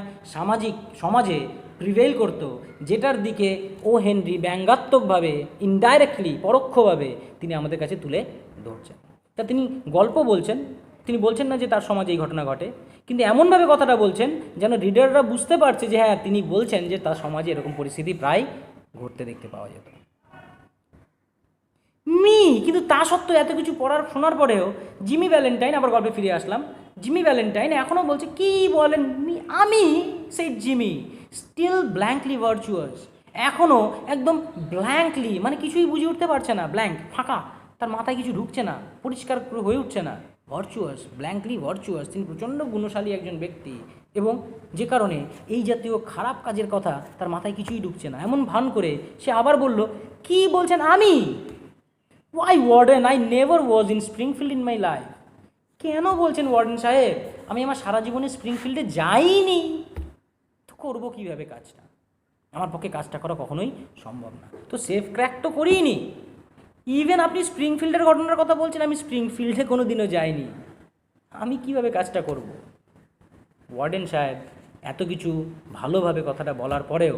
সমাজে প্রিভেল করত, যেটার দিকে ও হেনরি ব্যঙ্গাত্মকভাবে, ইনডাইরেক্টলি, পরোক্ষভাবে তিনি আমাদের কাছে তুলে ধরছেন। তা তিনি গল্প বলছেন তিনি বলছেন না যে তার সমাজে এই ঘটনা ঘটে, কিন্তু এমনভাবে কথাটা বলছেন যেন রিডাররা বুঝতে পারছে যে হ্যাঁ তিনি বলছেন যে তার সমাজে এরকম পরিস্থিতি প্রায় ঘটতে দেখতে পাওয়া যেত। কিন্তু তা সত্ত্বেও এত কিছু পড়ার শোনার পরেও জিমি ভ্যালেন্টাইন, আবার গল্পে ফিরে আসলাম, জিমি ভ্যালেন্টাইন এখনও বলছে কি বলেন আমি, সেই জিমি স্টিল ব্ল্যাঙ্কলি ভার্চুয়াস, এখনও একদম ব্ল্যাঙ্কলি, মানে কিছুই বুঝে উঠতে পারছে না, ব্ল্যাঙ্ক, ফাঁকা, তার মাথায় কিছু ঢুকছে না, পরিষ্কার হয়ে উঠছে না, ভার্চুয়াস, ব্ল্যাঙ্কলি ভার্চুয়াস, তিনি প্রচণ্ড গুণশালী একজন ব্যক্তি, এবং যে কারণে এই জাতীয় খারাপ কাজের কথা তার মাথায় কিছুই ঢুকছে না, এমন ভান করে সে আবার বলল কি বলছেন আমি, why warden, I never was in Springfield in my life, কেন বলছেন ওয়ার্ডেন সাহেব আমি আমার সারা জীবনে স্প্রিংফিল্ডে যাইনি, তো করবো কীভাবে কাজটা, আমার পক্ষে কাজটা করা কখনোই সম্ভব না, তো সেফ ক্র্যাক তো করিনি, ইভেন আপনি স্প্রিংফিল্ডের ঘটনার কথা বলছেন, আমি স্প্রিংফিল্ডে কোনো দিনও যাইনি, আমি কিভাবে কাজটা করব। ওয়ার্ডেন সাহেব এত কিছু ভালোভাবে কথাটা বলার পরেও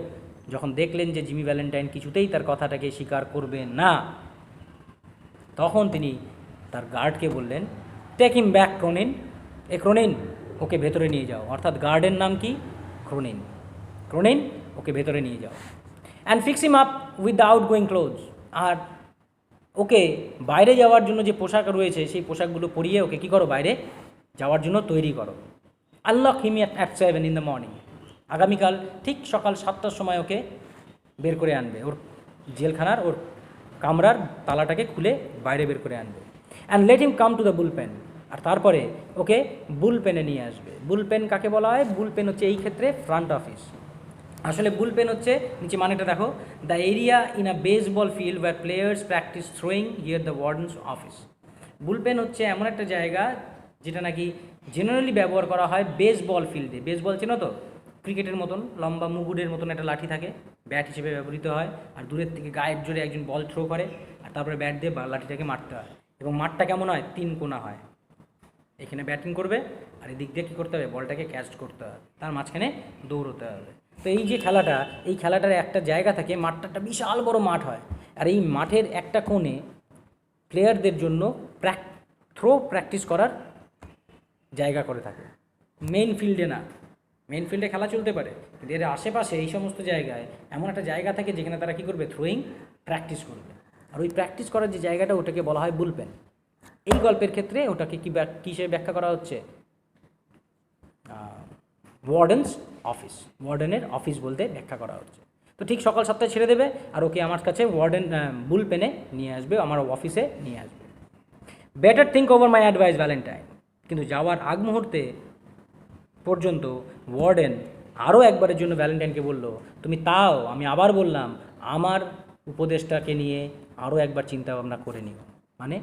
যখন দেখলেন যে জিমি ভ্যালেন্টাইন কিছুতেই তার কথাটাকে স্বীকার করবে না, তখন তিনি তার গার্ডকে বললেন take him back Cronin, Cronin ওকে ভেতরে নিয়ে যাও, অর্থাৎ গার্ডের নাম কি ক্রোনিন, ক্রোনিন ওকে ভেতরে নিয়ে যাও, and fix him up with the outgoing clothes, আর ওকে বাইরে যাওয়ার জন্য যে পোশাক রয়েছে সেই পোশাকগুলো পরিয়ে ওকে কী করো, বাইরে যাওয়ার জন্য তৈরি করো, unlock him at 7 in the morning, আগামীকাল ঠিক সকাল 7টার সময় ওকে বের করে আনবে, ওর জেলখানার ওর কামরার তালাটাকে খুলে বাইরে বের করে আনবে, and let him come to the bull pen, আর তারপরে ওকে বুল পেনে নিয়ে আসবে। বুল পেন কাকে বলা হয়? বুল পেন হচ্ছে এই ক্ষেত্রে ফ্রন্ট অফিস, আসলে বুল পেন হচ্ছে, নিচে মানেটা দেখো, the area in a baseball field where players practice throwing here the warden's office. Bull pen হচ্ছে এমন একটা জায়গা যেটা নাকি জেনারেলি ব্যবহার করা হয় বেসবল ফিল্ডে, বেসবল চেনো তো, ক্রিকেটের মতন লম্বা মুগুরের মতন একটা লাঠি থাকে, ব্যাট হিসেবে ব্যবহৃত হয়, আর দূরের থেকে গায়ের জোরে একজন বল থ্রো করে, আর তারপরে ব্যাট দিয়ে লাঠিটাকে মারতে হয়, এবং মাঠটা কেমন হয়, 3 কোণা হয়, এখানে ব্যাটিং করবে আর এদিক দিয়ে কী করতে হবে, বলটাকে ক্যাচ করতে হবে, তার মাঝখানে দৌড়তে হবে। তো এই যে খেলাটা, এই খেলাটার একটা জায়গা থাকে, মাঠটা একটা বিশাল বড় মাঠ হয়, আর এই মাঠের একটা কোণে প্লেয়ারদের জন্য থ্রো প্র্যাকটিস করার জায়গা করে থাকে, মেইন ফিল্ডে না, মেইন ফিল্ডে খেলা চলতে পারে, কিন্তু এর আশেপাশে এই সমস্ত জায়গায় এমন একটা জায়গা থাকে যেখানে তারা কী করবে, থ্রোয়িং প্র্যাকটিস করবে, আর ওই প্র্যাকটিস করার যে জায়গাটা ওটাকে বলা হয় বুলপেন। এই গল্পের ক্ষেত্রে ওটাকে কী হিসেবে ব্যাখ্যা করা হচ্ছে, ওয়ার্ডেন্স অফিস, ওয়ার্ডেনের অফিস বলতে ব্যাখ্যা করা হচ্ছে। তো ঠিক সকাল 7টায় ছেড়ে দেবে, আর ওকে আমার কাছে ওয়ার্ডেন বুল পেনে নিয়ে আসবে, আমার অফিসে নিয়ে আসবে। Better think over my advice Valentine, কিন্তু যাওয়ার আগ মুহূর্তে পর্যন্ত ওয়ার্ডেন আরও একবারের জন্য ভ্যালেন্টাইনকে বলল, তুমি তাও, আমি আবার বললাম, আমার উপদেশটাকে নিয়ে আরও একবার চিন্তা ভাবনা করে নিও, মানে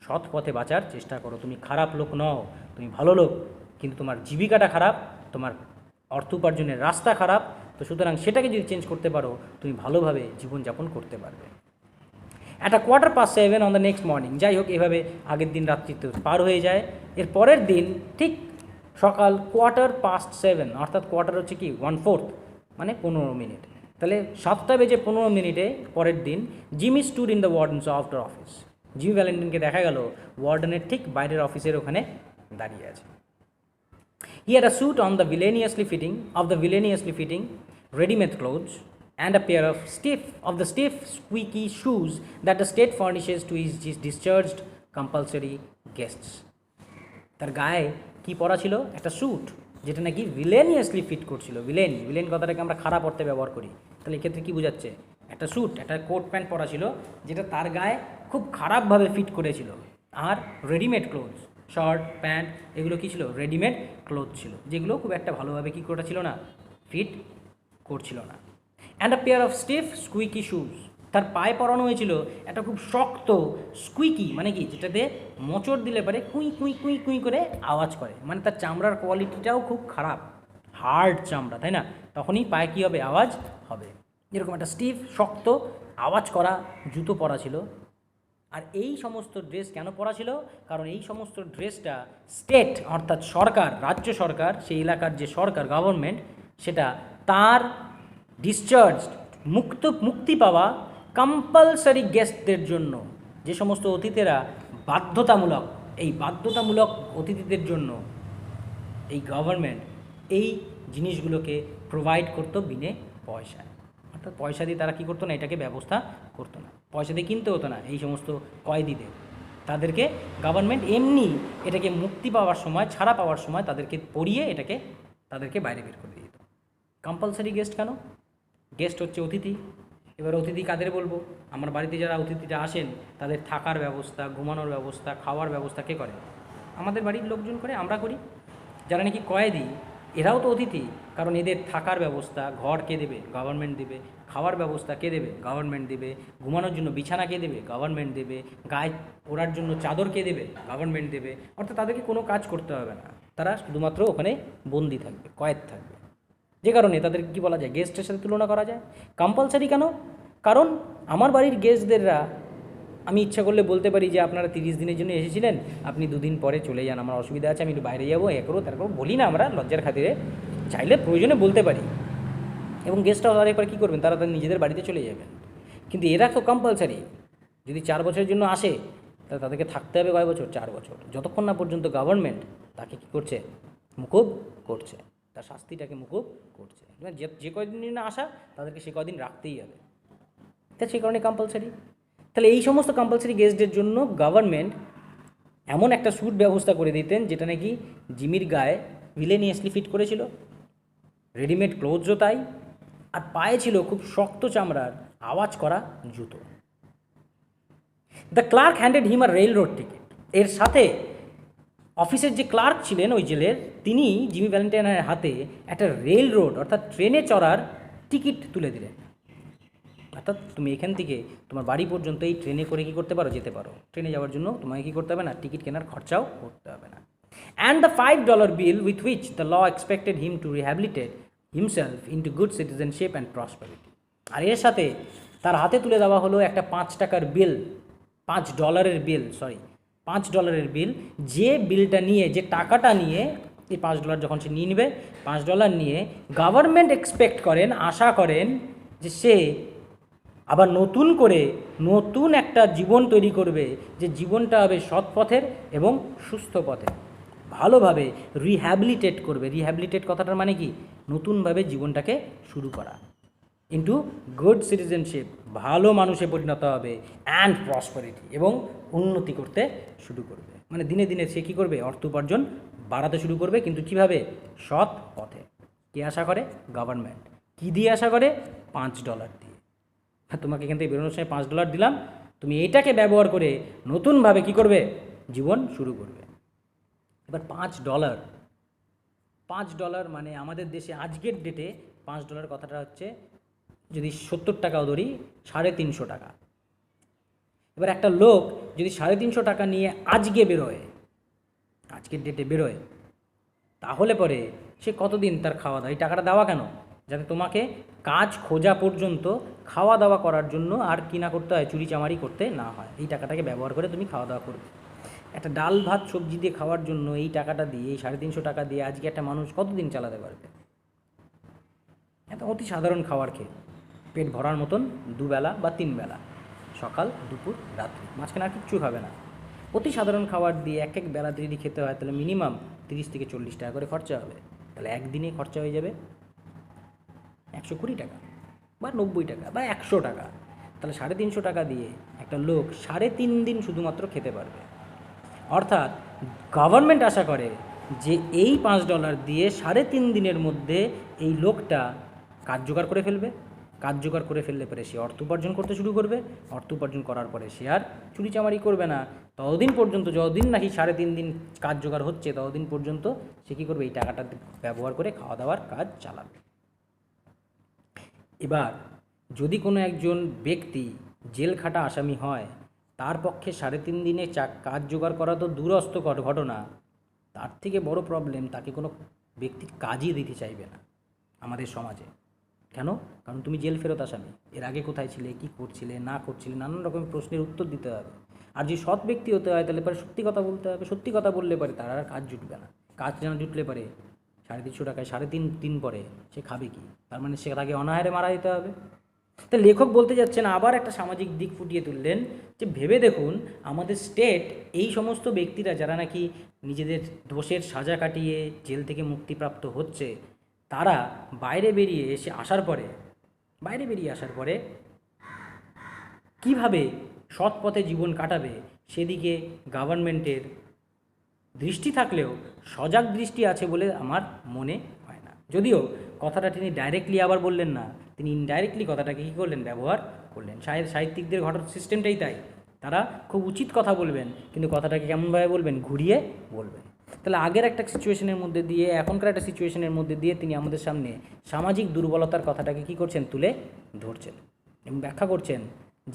সৎ পথে বাঁচার চেষ্টা করো, তুমি খারাপ লোক নও, তুমি ভালো লোক, কিন্তু তোমার জীবিকাটা খারাপ, তোমার অর্থ উপার্জনের রাস্তা খারাপ, তো সুতরাং সেটাকে যদি চেঞ্জ করতে পারো তুমি ভালোভাবে জীবনযাপন করতে পারবে। একটা 7:15 অন দ্য নেক্সট মর্নিং, যাই হোক এভাবে আগের দিন রাত্রি তো পার হয়ে যায়, এর পরের দিন ঠিক সকাল 7:15, অর্থাৎ কোয়ার্টার হচ্ছে কি 1/4, মানে 15 মিনিট, তাহলে 7:15 পরের দিন Jimmy stood in the warden's after office, Jimmy ভ্যালেন্টাইনকে দেখা গেল ওয়ার্ডেনের ঠিক বাইরের অফিসের ওখানে দাঁড়িয়ে আছে। He had a suit on the villainously fitting ready-made clothes and a pair of stiff squeaky shoes that the state furnishes to his discharged compulsory guests. তার গায়ে কি পরা ছিল? একটা স্যুট, যেটা নাকি ভিলেনিয়াসলি ফিট করছিল। ভিলেন কথাটাকে আমরা খারাপ অর্থে ব্যবহার করি, তাহলে এক্ষেত্রে কী বোঝাচ্ছে? একটা স্যুট, একটা কোট প্যান্ট পরা ছিল যেটা তার গায়ে খুব খারাপভাবে ফিট করেছিল, আর রেডিমেড ক্লোথস, শার্ট প্যান্ট এগুলো কী ছিল? রেডিমেড ক্লোথ ছিল, যেগুলো খুব একটা ভালোভাবে কী করা ছিল না, ফিট করছিল না। And a pair of stiff squeaky shoes, তার পায়ে পরানো হয়েছিল একটা খুব শক্ত স্কুইকি, মানে কি, যেটাতে মোচড় দিলে পারে কুই কুই কুই কুই করে আওয়াজ করে, মানে তার চামড়ার কোয়ালিটিটাও খুব খারাপ, হার্ড চামড়া, তাই না? তখনই পায়ে কী হবে? আওয়াজ হবে। এরকম একটা স্টিফ শক্ত আওয়াজ করা জুতো পরা ছিল। আর এই সমস্ত ড্রেস কেন পরা ছিল? কারণ এই সমস্ত ড্রেসটা স্টেট, অর্থাৎ সরকার, রাজ্য সরকার, সেই এলাকার যে সরকার, গভর্নমেন্ট, সেটা তার মুক্তি পাওয়া কম্পালসারি গেস্টদের জন্য, যে সমস্ত অতিথিরা বাধ্যতামূলক এই বাধ্যতামূলক অতিথিদের জন্য এই গভর্নমেন্ট এই জিনিসগুলোকে প্রোভাইড করতো বিনে পয়সায়। অর্থাৎ পয়সা দিয়ে তারা কী করতো না, এটাকে ব্যবস্থা করতো না, পয়সা দিয়ে কিনতে হতো না এই সমস্ত কয়েদিদের। তাদেরকে গভর্নমেন্ট এমনি এটাকে মুক্তি পাওয়ার সময়, ছাড়া পাওয়ার সময় তাদেরকে পড়িয়ে এটাকে তাদেরকে বাইরে বের করে দিত। কম্পালসারি গেস্ট কেন? গেস্ট হচ্ছে অতিথি। এবার অতিথি কাদের বলবো? আমার বাড়িতে যারা অতিথিরা আসেন তাদের থাকার ব্যবস্থা, ঘুমানোর ব্যবস্থা, খাওয়ার ব্যবস্থা কে করে? আমাদের বাড়ির লোকজন করে, আমরা করি। যারা নাকি কয়েদি এরাও তো অতিথি, কারণ এদের থাকার ব্যবস্থা, ঘর কে দেবে? গভর্নমেন্ট দেবে। খাওয়ার ব্যবস্থা কে দেবে? গভর্নমেন্ট দেবে। ঘুমানোর জন্য বিছানা কে দেবে? গভর্নমেন্ট দেবে। গায়ে ওড়ার জন্য চাদর কে দেবে? গভর্নমেন্ট দেবে। অর্থাৎ তাদেরকে কোনো কাজ করতে হবে না, তারা শুধুমাত্র ওখানে বন্দি থাকবে, কয়েদ থাকবে। যে কারণে তাদেরকে কী বলা যায়? গেস্টের সাথে তুলনা করা যায়। কম্পালসারি কেন? কারণ আমার বাড়ির গেস্টদেররা আমি ইচ্ছা করলে বলতে পারি যে আপনারা 30 দিনের জন্য এসেছিলেন, আপনি 2 দিন পরে চলে যান, আমার অসুবিধা আছে, আমি একটু বাইরে যাবো, এ করো তার করো, বলি না আমরা লজ্জার খাতিরে, চাইলে প্রয়োজনে বলতে পারি। এবং গেস্টরাও আরেকবার কী করবেন, তারা তাদের নিজেদের বাড়িতে চলে যাবেন। কিন্তু এরা তো কম্পালসারি, যদি 4 বছরের জন্য আসে তাহলে তাদেরকে থাকতে হবে কয় বছর? 4 বছর, যতক্ষণ না পর্যন্ত গভর্নমেন্ট তাকে কী করছে? মুকুব করছে, তার শাস্তিটাকে মুকুব করছে। যে কয়দিন না আসা তাদেরকে সে কয়দিন রাখতেই হবে, তা সেই কারণে কম্পালসারি। তাহলে এই সমস্ত কম্পালসারি গেস্টদের জন্য গভর্নমেন্ট এমন একটা স্যুট ব্যবস্থা করে দিতেন যেটা নাকি জিমির গায়ে ভিলেনিয়াসলি ফিট করেছিল, রেডিমেড ক্লোথসও তাই, আর পায়ে ছিল খুব শক্ত চামড়ার আওয়াজ করা জুতো। দ্য ক্লার্ক হ্যান্ডেড হিম আর রেল রোড টিকিট। এর সাথে অফিসের যে ক্লার্ক ছিলেন ওই জেলের, তিনি জিমি ভ্যালেন্টাইনের হাতে একটা রেল রোড অর্থাৎ ট্রেনে চড়ার টিকিট তুলে দিলেন। অর্থাৎ তুমি এখান থেকে তোমার বাড়ি পর্যন্ত এই ট্রেনে করে কী করতে পারো? যেতে পারো। ট্রেনে যাওয়ার জন্য তোমাকে কী করতে হবে না? টিকিট কেনার খরচাও করতে হবে না। And the $5 bill with which the law expected him to rehabilitate himself into good citizenship and prosperity. আর এর সাথে তার হাতে তুলে দেওয়া হলো একটা $5 বিল, $5 বিল, যে বিলটা নিয়ে, যে টাকাটা নিয়ে, এই $5 যখন সে নিয়ে নেবে, $5 নিয়ে গভর্নমেন্ট এক্সপেক্ট করেন, আশা করেন যে সে আবার নতুন করে নতুন একটা জীবন তৈরি করবে, যে জীবনটা হবে সৎ পথের এবং সুস্থ পথের, ভালোভাবে রিহ্যাবিলিটেট করবে। রিহ্যাবিলিটেট কথাটার মানে কি? নতুনভাবে জীবনটাকে শুরু করা। ইন্টু গুড সিটিজেনশিপ, ভালো মানুষে পরিণত হবে, অ্যান্ড প্রসপারিটি, এবং উন্নতি করতে শুরু করবে। মানে দিনে দিনে সে কী করবে? অর্থ উপার্জন বাড়াতে শুরু করবে, কিন্তু কিভাবে? সৎ পথে। কে আশা করে? গভর্নমেন্ট। কী দিয়ে আশা করে? $5 দিয়ে। তোমাকে এখান থেকে বেরোনোর সময় $5 দিলাম, তুমি এটাকে ব্যবহার করে নতুনভাবে কী করবে? জীবন শুরু করবে। এবার $5 মানে আমাদের দেশে আজকের ডেটে $5 কথাটা হচ্ছে, যদি 70 টাকাও ধরি, 350 টাকা। এবার একটা লোক যদি 350 টাকা নিয়ে আজকে বেরোয়, আজকের ডেটে বেরোয়, তাহলে পরে সে কতদিন তার খাওয়া দাওয়া? এই টাকাটা দেওয়া কেন? যাতে তোমাকে কাজ খোঁজা পর্যন্ত খাওয়া দাওয়া করার জন্য আর কি না করতে হয়? চুরি চামারি করতে না হয়। এই টাকাটাকে ব্যবহার করে তুমি খাওয়া দাওয়া করবে। একটা ডাল ভাত সবজি দিয়ে খাওয়ার জন্য এই টাকাটা দিয়ে, এই 350 টাকা দিয়ে আজকে একটা মানুষ কতদিন চালাতে পারবে? এত অতি সাধারণ খাবার খেয়ে পেট ভরার মতন 2 বেলা বা 3 বেলা, সকাল দুপুর রাত্রি, মাঝখানে আর কিচ্ছু খাবে না। অতি সাধারণ খাবার দিয়ে এক এক বেলাতে যদি খেতে হয় তাহলে মিনিমাম 30 থেকে 40 টাকা করে খরচা হবে। তাহলে একদিনে খরচা হয়ে যাবে 120 টাকা বা 90 টাকা বা 100 টাকা। তাহলে 350 টাকা দিয়ে একটা লোক 3.5 দিন শুধুমাত্র খেতে পারবে। অর্থাৎ গভর্নমেন্ট আশা করে যে এই $5 দিয়ে 3.5 দিনের মধ্যে এই লোকটা কাজ জোগাড় করে ফেলবে। কাজ জোগাড় করে ফেললে পরে সে অর্থ উপার্জন করতে শুরু করবে। অর্থ উপার্জন করার পরে সে আর চুরিচামারি করবে না। ততদিন পর্যন্ত, যতদিন নাকি 3.5 দিন কাজ জোগাড় হচ্ছে, ততদিন পর্যন্ত সে কী করবে? এই টাকাটা ব্যবহার করে খাওয়া দাওয়ার কাজ চালাবে। এবার যদি কোনো একজন ব্যক্তি জেল খাটা আসামি হয়, তার পক্ষে 3.5 দিনে কাজ জোগাড় করা তো দূরস্থ ঘটনা, তার থেকে বড় প্রবলেম, তাকে কোনো ব্যক্তি কাজই দিতে চাইবে না আমাদের সমাজে। কেন? কারণ তুমি জেল ফেরত আসামি, এর আগে কোথায় ছিলে, কী করছিলে না করছিলে, নানান রকম প্রশ্নের উত্তর দিতে হবে। আর যে সৎ ব্যক্তি হতে হয় তাহলে পরে সত্যি কথা বলতে হবে। সত্যি কথা বললে পরে তার আর কাজ জুটবে না। কাজ না জুটলে পরে 350 টাকায় 3.5 দিন পরে সে খাবে কি? তার মানে সে তাকে অনাহারে মারা দিতে হবে। তো লেখক বলতে যাচ্ছেন, আবার একটা সামাজিক দিক ফুটিয়ে তুললেন যে ভেবে দেখুন আমাদের স্টেট এই সমস্ত ব্যক্তিরা যারা নাকি নিজেদের দোষের সাজা কাটিয়ে জেল থেকে মুক্তিপ্রাপ্ত হচ্ছে, তারা বাইরে বেরিয়ে আসার পরে কিভাবে সৎ পথে জীবন কাটাবে সেদিকে গভর্নমেন্টের দৃষ্টি থাকলেও সজাগ দৃষ্টি আছে বলে আমার মনে হয় না। যদিও কথাটা তিনি ডাইরেক্টলি আবার বললেন না, তিনি ইনডাইরেক্টলি কথাটাকে কী করলেন, ব্যবহার করলেন। সাহিত্যিকদের ঘটনার সিস্টেমটাই তাই, তারা খুব উচিত কথা বলবেন কিন্তু কথাটাকে কেমনভাবে বলবেন, ঘুরিয়ে বলবেন। তাহলে আগের একটা সিচুয়েশনের মধ্যে দিয়ে এখনকার একটা সিচুয়েশনের মধ্যে দিয়ে তিনি আমাদের সামনে সামাজিক দুর্বলতার কথাটাকে কী করছেন, তুলে ধরছেন এবং ব্যাখ্যা করছেন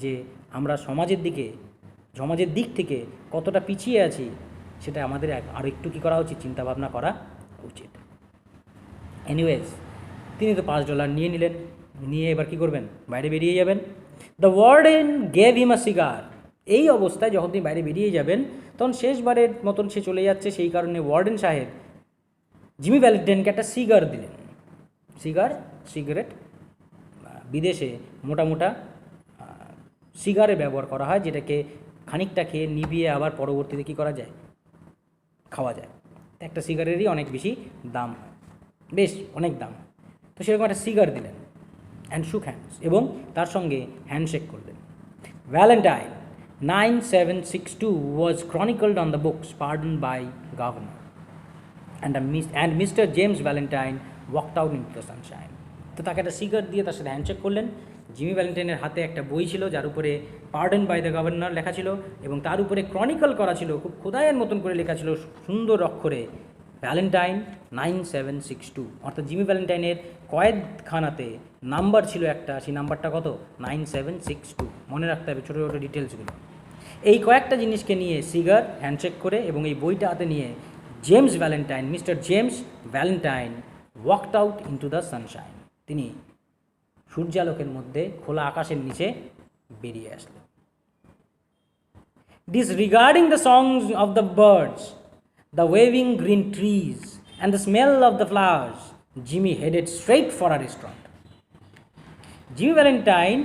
যে আমরা সমাজের দিক থেকে কতটা পিছিয়ে আছি, সেটা আমাদের আরও একটু কী করা উচিত, চিন্তাভাবনা করা উচিত। এনিওয়েজ, তিনি তো $5 নিয়ে নিলেন, নিয়ে এবার কী করবেন, বাইরে বেরিয়ে যাবেন। The warden gave him a cigar. এই অবস্থায় যখন তিনি বাইরে বেরিয়ে যাবেন তখন শেষবারের মতন সে চলে যাচ্ছে, সেই কারণে ওয়ার্ডেন সাহেব জিমি ভ্যালেন্টাইনকে একটা সিগার দিলেন। সিগারেট বিদেশে মোটা সিগারে ব্যবহার করা হয়, যেটাকে খানিকটা খেয়ে নিভিয়ে আবার পরবর্তীতে কী করা যায়, খাওয়া যায়। একটা সিগারেরই অনেক বেশি দাম হয়, বেশ অনেক দাম। তো সেরকম একটা সিগার দিলেন অ্যান্ড শুক হ্যান্ডস, এবং তার সঙ্গে হ্যান্ডশেক করলেন। Valentine 9762 was chronicled on the books pardoned by governor and Mr. James Valentine walked out into the sunshine. তো তাকে একটা সিগার দিয়ে তার সাথে হ্যান্ডশেক করলেন। জিমি ভ্যালেন্টাইনের হাতে একটা বই ছিল যার উপরে পার্ডন বাই দ্য গভর্নর লেখা ছিল, এবং তার উপরে ক্রনিকল করা ছিল, খুব খোদাইয়ের মতন করে লেখা ছিল সুন্দর অক্ষরে ভ্যালেন্টাইন 9762। অর্থাৎ জিমি ভ্যালেন্টাইনের কয়েদখানাতে নাম্বার ছিল একটা, সেই নাম্বারটা কত, 9762। মনে রাখতে হবে ছোটো ছোটো ডিটেলসগুলো। এই কয়েকটা জিনিসকে নিয়ে সিগার হ্যান্ডশেক করে এবং এই বইটা হাতে নিয়ে mister James Valentine walked out into the Sunshine. তিনি সূর্যালোকের মধ্যে খোলা আকাশের নিচে বেরিয়ে আসলেন। Disregarding the songs of the birds, the waving green trees and the smell of the flowers, Jimmy headed straight for a restaurant. Jimmy Valentine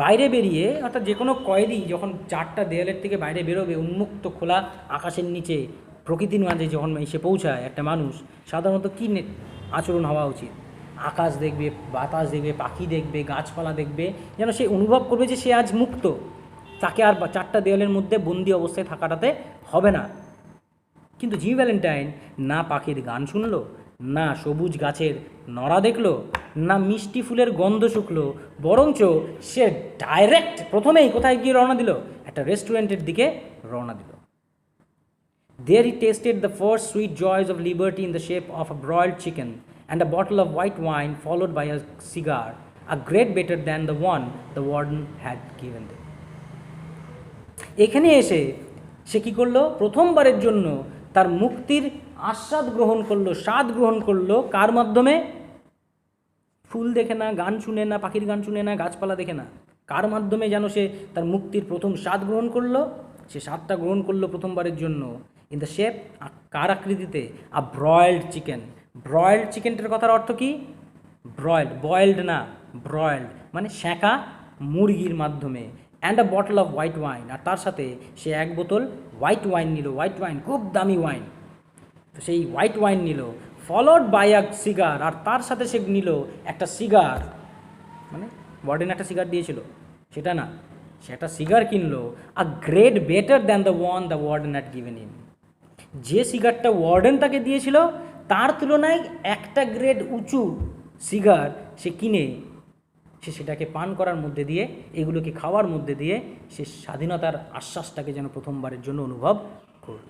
বাইরে বেরিয়ে, অর্থাৎ যে কোনো কয়েদি যখন 4টা দেয়ালের থেকে বাইরে বেরোবে, উন্মুক্ত খোলা আকাশের নিচে প্রকৃতির মাঝে যখন এসে পৌঁছায় একটা মানুষ, সাধারণত কী আচরণ হওয়া উচিত, আকাশ দেখবে, বাতাস দেখবে, পাখি দেখবে, গাছপালা দেখবে, যেন সে অনুভব করবে যে সে আজ মুক্ত, তাকে আর 4টা দেয়ালের মধ্যে বন্দি অবস্থায় থাকাটাতে হবে না। কিন্তু জিমি ভ্যালেন্টাইন না পাখির গান শুনলো, না সবুজ গাছের নড়া দেখলো, না মিষ্টি ফুলের গন্ধ শুকলো, বরঞ্চ সে ডাইরেক্ট প্রথমেই কোথায় গিয়ে রওনা দিল, একটা রেস্টুরেন্টের দিকে রওনা দিল। There he tasted the first sweet joys of liberty in the shape of a broiled chicken and a bottle of white wine, followed by a cigar, a great better than the one the warden had given them. এখানে এসে সে কী করলো, প্রথমবারের জন্য তার মুক্তির আস্বাদ গ্রহণ করলো, স্বাদ গ্রহণ করলো। কার মাধ্যমে? ফুল দেখে না, গান শুনে না, পাখির গান শুনে না, গাছপালা দেখে না, কার মাধ্যমে যেন সে তার মুক্তির প্রথম স্বাদ গ্রহণ করলো? সে স্বাদটা গ্রহণ করলো প্রথমবারের জন্য ইন দ্য শেপ, কার আকৃতিতে? আ ব্রয়েলড চিকেন। ব্রয়েলড চিকেনটার কথার অর্থ কি? ব্রয়েলড, বয়েলড না, ব্রয়েলড মানে সেঁকা মুরগির মাধ্যমে। And a bottle of white wine, আর তার সাথে সে 1 বোতল হোয়াইট ওয়াইন নিল। হোয়াইট ওয়াইন খুব দামি ওয়াইন, তো সেই হোয়াইট ওয়াইন নিল। ফলোড বাই আ সিগার, আর তার সাথে সে নিল একটা সিগার, মানে ওয়ার্ডেন একটা সিগার দিয়েছিল সেটা না, সে একটা সিগার কিনলো। A grade better than the one the warden had given him. যে সিগারটা ওয়ার্ডেন তাকে দিয়েছিল তার তুলনায় একটা গ্রেড উঁচু সিগার সে কিনে সে সেটাকে পান করার মধ্যে দিয়ে, এগুলোকে খাওয়ার মধ্যে দিয়ে সে স্বাধীনতার আশ্বাসটাকে যেন প্রথমবারের জন্য অনুভব করল।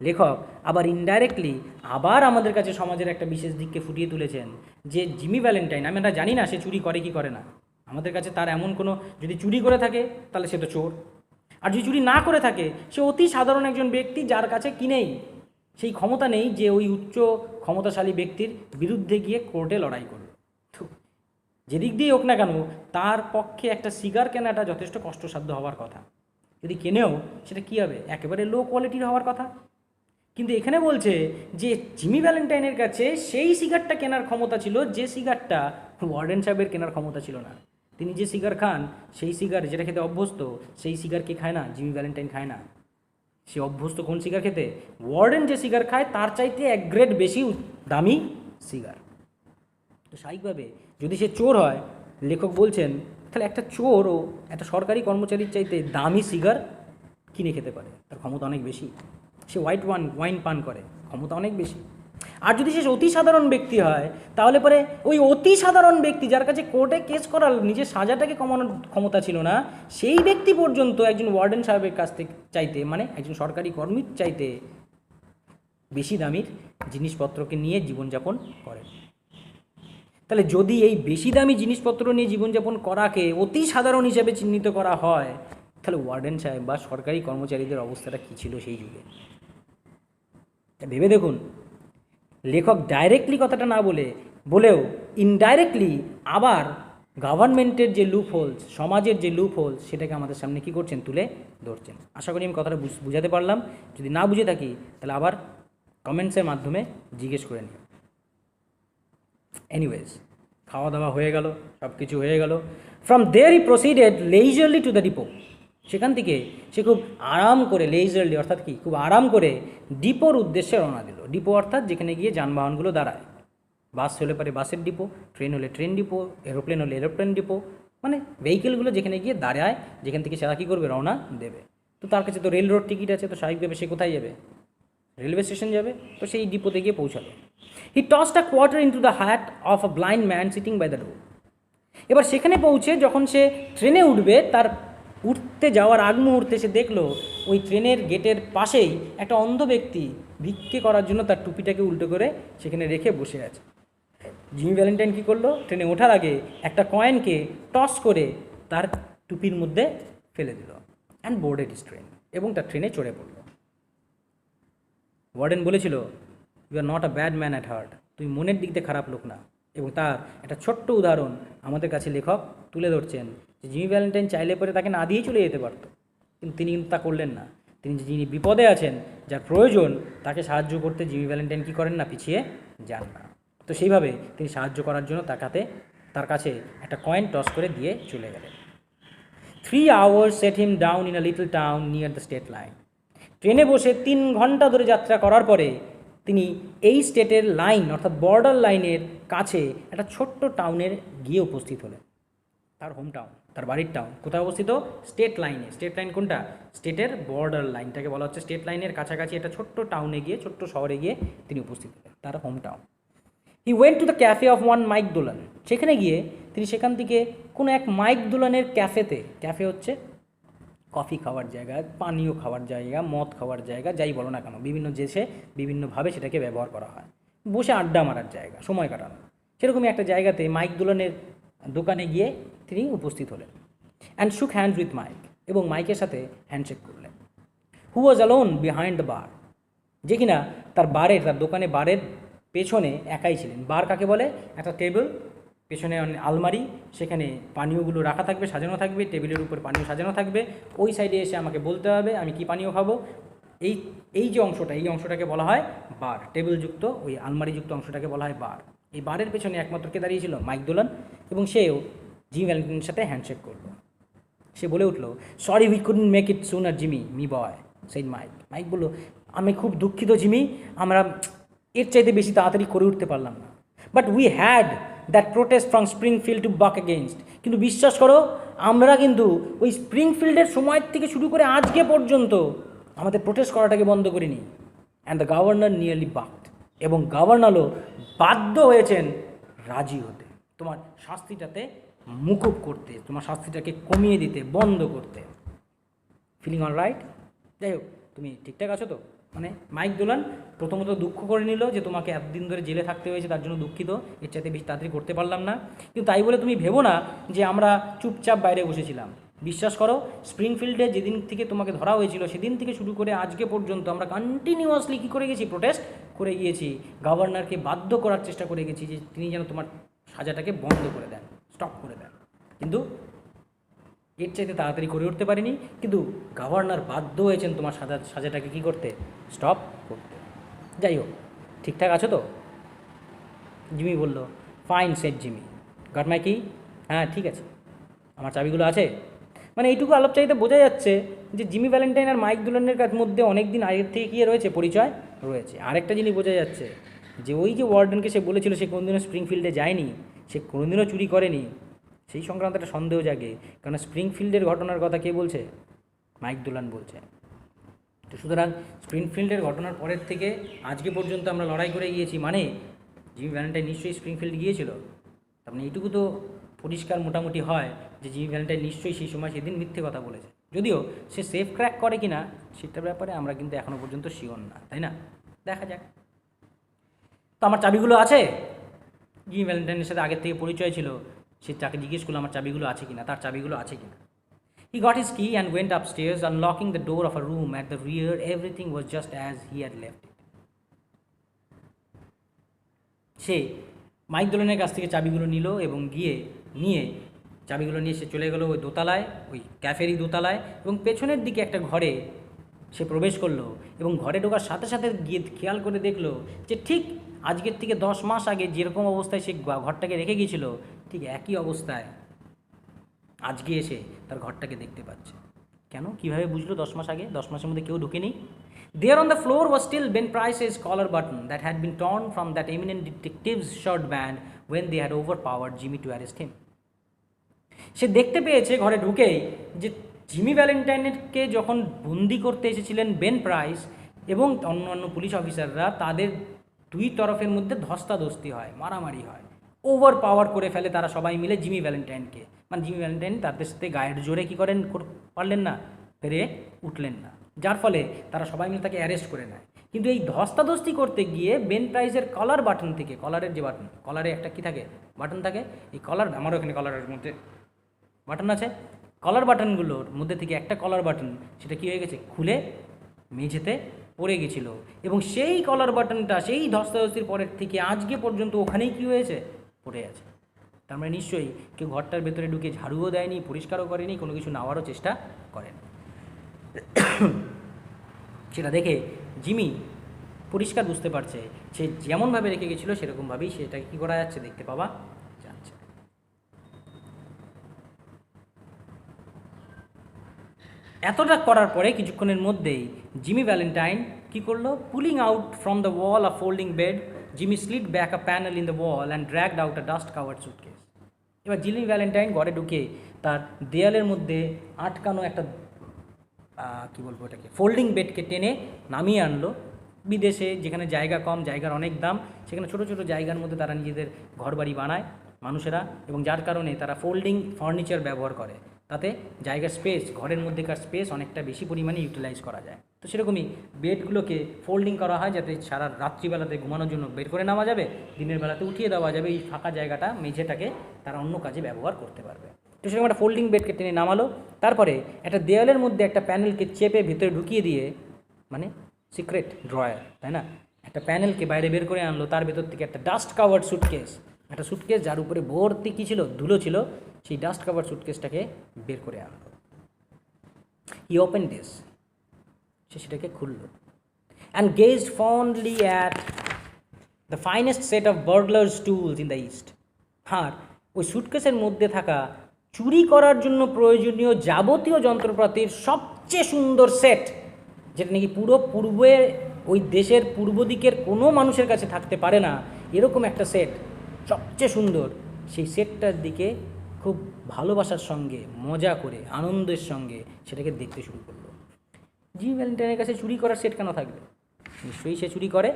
লেখক আবার ইনডাইরেক্টলি আবার আমাদের কাছে সমাজের একটা বিশেষ দিককে ফুটিয়ে তুলেছেন যে জিমি ভ্যালেন্টাইন, আমরা জানি না সে চুরি করে কি করে না, আমাদের কাছে তার এমন কোনো, যদি চুরি করে থাকে তাহলে সে তো চোর, আর যদি চুরি না করে থাকে সে অতি সাধারণ একজন ব্যক্তি যার কাছে কি নেই, সেই ক্ষমতা নেই যে ওই উচ্চ ক্ষমতাশালী ব্যক্তির বিরুদ্ধে গিয়ে কোর্টে লড়াই করবে। যেদিক দিয়েই হোক না কেন তার পক্ষে একটা সিগার কেনাটা যথেষ্ট কষ্টসাধ্য হওয়ার কথা। যদি কেনেও সেটা কী হবে, একেবারে লো কোয়ালিটির হওয়ার কথা। কিন্তু এখানে বলছে যে জিমি ভ্যালেন্টাইনের কাছে সেই সিগারটা কেনার ক্ষমতা ছিল যে সিগারটা ওয়ার্ডেন সাহেবের কেনার ক্ষমতা ছিল না। তিনি যে সিগার খান, সেই সিগার যেটা খেতে অভ্যস্ত, সেই সিগার কে খায় না, জিমি ভ্যালেন্টাইন খায় না। সে অভ্যস্ত কোন সিগার খেতে? ওয়ার্ডেন যে সিগার খায় তার চাইতে এক গ্রেড বেশি দামি সিগার। তো স্বাভাবিকভাবে যদি সে চোর হয়, লেখক বলছেন, তাহলে একটা চোরও একটা সরকারি কর্মচারীর চাইতে দামি সিগার কিনে খেতে পারে, তার ক্ষমতা অনেক বেশি। সে ওয়াইন পান করে, ক্ষমতা অনেক বেশি। আর যদি সে অতি সাধারণ ব্যক্তি হয়, তাহলে পরে ওই অতি সাধারণ ব্যক্তি যার কাছে কোর্টে কেস করার নিজের সাজাটাকে কমানোর ক্ষমতা ছিল না, সেই ব্যক্তি পর্যন্ত একজন ওয়ার্ডেন সাহেবের কাছ থেকে চাইতে, মানে একজন সরকারি কর্মীর চাইতে বেশি দামির জিনিসপত্রকে নিয়ে জীবনযাপন করে। তাহলে যদি এই বেশি দামি জিনিসপত্র নিয়ে জীবনযাপন করাকে অতি সাধারণ হিসেবে চিহ্নিত করা হয়, তাহলে ওয়ার্ডেন সাহেব বা সরকারি কর্মচারীদের অবস্থাটা কী ছিল সেই যুগে? ভেবে দেখুন, লেখক ডাইরেক্টলি কথাটা না বলেও ইনডাইরেক্টলি আবার গভর্নমেন্টের যে লুপ হোলস, সমাজের যে লুপ হোলস, সেটাকে আমাদের সামনে কী করছেন? তুলে ধরছেন। আশা করি আমি কথাটা বুঝাতে পারলাম। যদি না বুঝে থাকি তাহলে আবার কমেন্টসের মাধ্যমে জিজ্ঞেস করে নিন। এনিওয়েজ, খাওয়া দাওয়া হয়ে গেল, সব কিছু হয়ে গেল। From there he proceeded leisurely to the depot. সেখান থেকে সে খুব আরাম করে, লেইজারলি অর্থাৎ কি, খুব আরাম করে ডিপোর উদ্দেশ্যে রওনা দিল। ডিপো অর্থাৎ যেখানে গিয়ে যানবাহনগুলো দাঁড়ায়। বাস হলে পারে বাসের ডিপো, ট্রেন হলে ট্রেন ডিপো, এরোপ্লেন হলে এরোপ্লেন ডিপো, মানে ভেহিকেলগুলো যেখানে গিয়ে দাঁড়ায়, যেখান থেকে সেটা কী করবে? রওনা দেবে। তো তার কাছে তো রেল রোড টিকিট আছে, তো স্বাভাবিকভাবে সে কোথায় যাবে? রেলওয়ে স্টেশন যাবে। তো সেই ডিপোতে গিয়ে পৌঁছালো। He tossed a quarter into the hat of a blind man sitting by the door. এবার সেখানে পৌঁছে যখন সে ট্রেনে উঠবে, তার উঠতে যাওয়ার আগ মুহূর্তে সে দেখলো ওই ট্রেনের গেটের পাশেই একটা অন্ধ ব্যক্তি ভিক্ষে করার জন্য তার টুপিটাকে উল্টো করে সেখানে রেখে বসে আছে। জিমি ভ্যালেন্টাইন কী করলো? ট্রেনে ওঠার আগে একটা কয়েনকে টস করে তার টুপির মধ্যে ফেলে দিল, অ্যান্ড বোর্ডেড হিজ ট্রেন, এবং তার ট্রেনে চড়ে পড়ল। ওয়ার্ডেন বলেছিল, you are not a bad man at heart, তুমি মনের দিক দিয়ে খারাপ লোক না। এবং তার একটা ছোট্ট উদাহরণ আমাদের কাছে লেখক তুলে ধরছেন যে জিমি ভ্যালেন্টাইন চাইলে পরে তাকে না দিয়েই চলে যেতে পারত, কিন্তু তিনি কিন্তু তা করলেন না। তিনি যিনি বিপদে আছেন, যার প্রয়োজন, তাকে সাহায্য করতে জিমি ভ্যালেন্টাইন কী করেন না? পিছিয়ে যান না। তো সেইভাবে তিনি সাহায্য করার জন্য তার কাছে একটা কয়েন টস করে দিয়ে চলে গেলেন। 3 hours set him down in a little town near the state line. ট্রেনে বসে 3 ঘন্টা ধরে যাত্রা করার পরে তিনি এই স্টেটের লাইন অর্থাৎ বর্ডার লাইনের কাছে একটা ছোট্ট টাউনের গিয়ে উপস্থিত হলেন। তার হোম টাউন, তার বাড়ির টাউন কোথায় অবস্থিত? স্টেট লাইনে। স্টেট লাইন কোনটা? স্টেটের বর্ডার লাইনটাকে বলা হচ্ছে স্টেট লাইনের কাছাকাছি একটা ছোট্ট টাউনে গিয়ে, ছোট্ট শহরে গিয়ে তিনি উপস্থিত হলেন, তার hometown. He went to the cafe of one Mike Dolan. সেখানে গিয়ে তিনি সেখান থেকে কোনো এক মাইক দোলানের ক্যাফেতে, ক্যাফে হচ্ছে কফি খাওয়ার জায়গা, পানীয় খাওয়ার জায়গা, মদ খাওয়ার জায়গা, যাই বলো না কেন, বিভিন্ন দেশে বিভিন্নভাবে সেটাকে ব্যবহার করা হয়, বসে আড্ডা মারার জায়গা, সময় কাটানো। সেরকমই একটা জায়গাতে মাইক দোলানের দোকানে গিয়ে তিনি উপস্থিত হলেন। অ্যান্ড শুক হ্যান্ডস উইথ মাইক, এবং মাইকের সাথে হ্যান্ডশেক করলেন। হু ওয়াজ অ্যালোন বিহাইন্ড দ্য বার, যে কিনা তার দোকানে বারের পেছনে একাই ছিলেন। বার কাকে বলে? একটা টেবিল, পেছনে আলমারি, সেখানে পানীয়গুলো রাখা থাকবে, সাজানো থাকবে, টেবিলের উপর পানীয় সাজানো থাকবে। ওই সাইডে এসে আমাকে বলতে হবে আমি কি পানীয় খাবো। এই যে অংশটা, এই অংশটাকে বলা হয় বার। টেবিলযুক্ত ওই আলমারিযুক্ত অংশটাকে বলা হয় বার। এই বারের পেছনে একমাত্র কে দাঁড়িয়েছিল? মাইক দোলান, এবং সেও জিমি ভ্যালেন্টাইনের সাথে হ্যান্ডশেক করলো। সে বলে উঠলো, sorry we couldn't make it sooner Jimmy, me boy সেই মাইক। মাইক বলল, আমি খুব দুঃখিত জিমি, আমরা এর চাইতে বেশি তাড়াতাড়ি করে উঠতে পারলাম না। But we had that protest from Springfield to buck against. কিন্তু বিশ্বাস করো, আমরা কিন্তু ওই স্প্রিংফিল্ডের সময় থেকে শুরু করে আজকে পর্যন্ত আমাদের প্রোটেস্ট করাটাকে বন্ধ করিনি। অ্যান্ড দ্য গভর্নর নিয়ারলি বাকড, এবং গভর্নরও বাধ্য হয়েছেন রাজি হতে, তোমার শাস্তিটাতে মুকুব করতে, তোমার শাস্তিটাকে কমিয়ে দিতে, বন্ধ করতে। Feeling all right? যাই হোক, তুমি ঠিকঠাক আছো তো? মানে মাইক দোলান প্রথমত দুঃখ করে নিল যে তোমাকে এতদিন ধরে জেলে থাকতে হয়েছে, তার জন্য দুঃখিত, এর চাইতে বেশি তাড়াতাড়ি করতে পারলাম না। কিন্তু তাই বলে তুমি ভেবো না যে আমরা চুপচাপ বাইরে বসেছিলাম। বিশ্বাস করো, স্প্রিংফিল্ডে যেদিন থেকে তোমাকে ধরা হয়েছিল সেদিন থেকে শুরু করে আজকে পর্যন্ত আমরা কন্টিনিউয়াসলি কী করে গেছি? প্রোটেস্ট করে গিয়েছি, গভর্নরকে বাধ্য করার চেষ্টা করে গেছি যে তিনি যেন তোমার সাজাটাকে বন্ধ করে দেন, স্টপ করে দেন। কিন্তু এর চাইতে তাড়াতাড়ি করে উঠতে পারিনি, কিন্তু গভর্নর বাধ্য হয়েছেন তোমার সাজাটাকে কী করতে? স্টপ করতে। যাই হোক, ঠিকঠাক আছো তো? জিমি বলল, fine set Jimmy, got my কি? হ্যাঁ ঠিক আছে, আমার চাবিগুলো আছে। মানে এইটুকু আলাপচারিতা বোঝা যাচ্ছে যে জিমি ভ্যালেন্টাইন আর মাইক দুলানের মধ্যে অনেক দিন আগের থেকে কী রয়েছে, পরিচয় রয়েছে। আরেকটা জিনিস বোঝা যাচ্ছে যে ওই যে ওয়ার্ডেনকে সে বলেছিল সে কোনোদিনও স্প্রিংফিল্ডে যায়নি, সে কোনোদিনও চুরি করেনি, সেই সংক্রান্ত একটা সন্দেহ জাগে। কারণ স্প্রিংফিল্ডের ঘটনার কথা কে বলছে? মাইক দুলান বলছে। তো সুতরাং স্প্রিংফিল্ডের ঘটনার পরের থেকে আজকে পর্যন্ত আমরা লড়াই করে গিয়েছি, মানে জিমি ভ্যালেন্টাইন নিশ্চয়ই স্প্রিংফিল্ড গিয়েছিল। তার মানে এইটুকু তো পরিষ্কার মোটামুটি হয় যে জিমি ভ্যালেন্টাইন নিশ্চয়ই সেই সময় সেদিন মিথ্যে কথা বলেছে। যদিও সে সেফ ক্র্যাক করে কি না সেটার ব্যাপারে আমরা কিন্তু এখনও পর্যন্ত শিওর না, তাই না? দেখা যাক। তো আমার চাবিগুলো আছে। জিমি ভ্যালেন্টাইনের সাথে আগের থেকে পরিচয় ছিল, সে তাকে জিজ্ঞেস করলো আমার চাবিগুলো আছে কিনা, তার চাবিগুলো আছে কিনা। He got his key and went upstairs, unlocking the door of a room at the rear. Everything was just as he had left it. সে মাইক দোলনের কাছ থেকে চাবিগুলো নিল এবং নিয়ে চাবিগুলো নিয়ে সে চলে গেল ওই দোতলায়, ওই ক্যাফেরই দোতলায়, এবং পেছনের দিকে একটা ঘরে সে প্রবেশ করলো। এবং ঘরে ঢোকার সাথে সাথে গিয়ে খেয়াল করে দেখলো যে ঠিক আজকের থেকে 10 মাস আগে যেরকম অবস্থায় সে ঘরটাকে রেখে গিয়েছিল ঠিক একই অবস্থায় আজকে এসে তার ঘরটাকে দেখতে পাচ্ছে। কেন, কীভাবে বুঝলো 10 মাস আগে? 10 মাসের মধ্যে কেউ ঢুকেনি। There on the floor was still Ben Price's collar button that had been torn from that eminent detective's shirt band when they had overpowered Jimmy to arrest him. সে দেখতে পেয়েছে ঘরে ঢুকেই যে জিমি ভ্যালেন্টাইনকে যখন বন্দি করতে এসেছিলেন বেন প্রাইস এবং অন্যান্য পুলিশ অফিসাররা, তাদের দুই তরফের মধ্যে ধস্তাধস্তি হয়, মারামারি হয়, ওভার পাওয়ার করে ফেলে তারা সবাই মিলে জিমি ভ্যালেন্টাইনকে। মানে জিমি ভ্যালেন্টাইন তাদের সাথে গায়ের জোরে কী করেন পারলেন না, পেরে উঠলেন না, যার ফলে তারা সবাই মিলে তাকে অ্যারেস্ট করে নেয়। কিন্তু এই ধস্তাধস্তি করতে গিয়ে বেন প্রাইসের কলার বাটন থেকে, কলারের যে বাটন, কলারে একটা কী থাকে, বাটন থাকে, এই কলার, আমারও এখানে কলারের মধ্যে বাটন আছে, কলার বাটনগুলোর মধ্যে থেকে একটা কলার বাটন সেটা কী হয়ে গেছে, খুলে মেঝেতে পড়ে গেছিলো। এবং সেই কলার বাটনটা সেই ধস্তাধস্তির পরের থেকে আজকে পর্যন্ত ওখানেই কী হয়েছে, পড়ে আছে। তার মানে নিশ্চয়ই কেউ ঘরটার ভেতরে ঢুকে ঝাড়ুও দেয়নি, পরিষ্কারও করেনি, কোনো কিছু নেওয়ারও চেষ্টা করেনি। সেটা দেখে জিমি পরিষ্কার বুঝতে পারছে সে যেমনভাবে রেখে গেছিলো সেরকমভাবেই সেটাকে কী করা যাচ্ছে, দেখতে পাওয়া যাচ্ছে। এতটা করার পরে কিছুক্ষণের মধ্যেই জিমি ভ্যালেন্টাইন কী করলো, pulling out from the wall a folding bed, Jimmy slid back a panel in the wall and dragged out a dust covered suitcase. এবার জিমি ভ্যালেন্টাইন ঘরে ঢুকে তার দেয়ালের মধ্যে আটকানো একটা কী বলবো এটাকে, ফোল্ডিং বেডকে টেনে নামিয়ে আনলো। বিদেশে যেখানে জায়গা কম, জায়গার অনেক দাম, সেখানে ছোটো ছোটো জায়গার মধ্যে তারা নিজেদের ঘরবাড়ি বানায় মানুষেরা, এবং যার কারণে তারা ফোল্ডিং ফার্নিচার ব্যবহার করে, তাতে জায়গার স্পেস, ঘরের মধ্যেকার স্পেস অনেকটা বেশি পরিমাণে ইউটিলাইজ করা যায়। তো সেরকমই বেডগুলোকে ফোল্ডিং করা হয় যাতে সারা রাত্রিবেলাতে ঘুমানোর জন্য বের করে নেওয়া যাবে, দিনের বেলাতে উঠিয়ে দেওয়া যাবে, এই ফাঁকা জায়গাটা, মেঝেটাকে তারা অন্য কাজে ব্যবহার করতে পারবে। তো সেরকম একটা ফোল্ডিং বেডকে টেনে নামালো, তারপরে একটা দেওয়ালের মধ্যে একটা প্যানেলকে চেপে ভিতরে ঢুকিয়ে দিয়ে, মানে সিক্রেট ড্রয়ার, তাই না, একটা প্যানেলকে বাইরে বের করে আনলো, তার ভেতর থেকে একটা ডাস্ট কাভার্ড সুটকেস, একটা সুটকেস যার উপরে ভর্তি কী ছিল, ধুলো ছিল, সেই ডাস্ট কাভার্ড সুটকেসটাকে বের করে আনলো। হি ওপেন দিস, সে সেটাকে খুলল, and gazed fondly at the finest set of burglar's tools in the East. আর ওই সুটকেসের মধ্যে থাকা চুরি করার জন্য প্রয়োজনীয় যাবতীয় যন্ত্রপাতির সবচেয়ে সুন্দর সেট, যেটা নাকি পুরো পূর্বে ওই দেশের পূর্ব দিকের কোনো মানুষের কাছে থাকতে পারে না, এরকম একটা সেট, সবচেয়ে সুন্দর, সেই সেটটার দিকে খুব ভালোবাসার সঙ্গে, মজা করে, আনন্দের সঙ্গে সেটাকে দেখতে শুরু করলো। জিমি ভ্যালেন্টাইনের কাছে চুরি করার সেট কেন থাকবে? নিশ্চয়ই সে চুরি করে।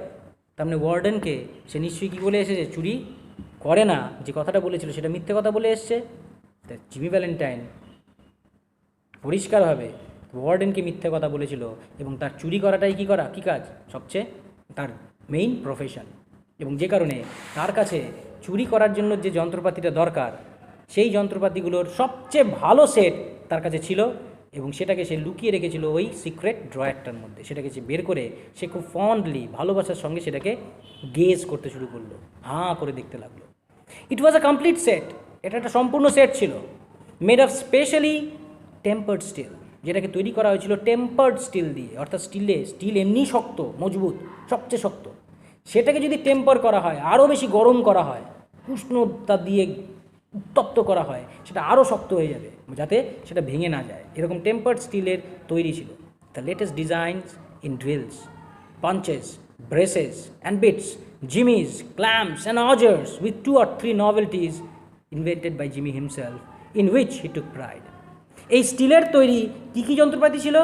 তার মানে ওয়ার্ডেনকে সে নিশ্চয়ই কী বলে এসেছে, চুরি করে না, যে কথাটা বলেছিল সেটা মিথ্যে কথা বলে এসছে। তাই জিমি ভ্যালেন্টাইন পরিষ্কারভাবে ওয়ার্ডেনকে মিথ্যে কথা বলেছিল, এবং তার চুরি করাটাই কী কাজ, সবচেয়ে তার মেইন প্রফেশন, এবং যে কারণে তার কাছে চুরি করার জন্য যে যন্ত্রপাতিটা দরকার সেই যন্ত্রপাতিগুলোর সবচেয়ে ভালো সেট তার কাছে ছিল, এবং সেটাকে সে লুকিয়ে রেখেছিল ওই সিক্রেট ড্রয়ারটার মধ্যে। সেটাকে সে বের করে সে খুব ফন্ডলি, ভালোবাসার সঙ্গে সেটাকে গেজ করতে শুরু করলো, হাঁ করে দেখতে লাগলো। ইট ওয়াজ আ কমপ্লিট সেট, এটা একটা সম্পূর্ণ সেট ছিল, made of specially tempered steel, যেটাকে তৈরি করা হয়েছিল টেম্পার্ড স্টিল দিয়ে, অর্থাৎ স্টিল এমনি শক্ত, মজবুত, সবচেয়ে শক্ত, সেটাকে যদি টেম্পার করা হয়, আরও বেশি গরম করা হয়, উষ্ণতা দিয়ে উত্তপ্ত করা হয়, সেটা আরও শক্ত হয়ে যাবে, যাতে সেটা ভেঙে না যায়। এরকম টেম্পার্ড স্টিলের তৈরি ছিল। The latest designs in drills, punches, braces and bits, jimmies, clamps and augers with 2 or 3 novelties invented by Jimmy himself, in which he took pride. এই স্টিলের তৈরি কী কী যন্ত্রপাতি ছিল?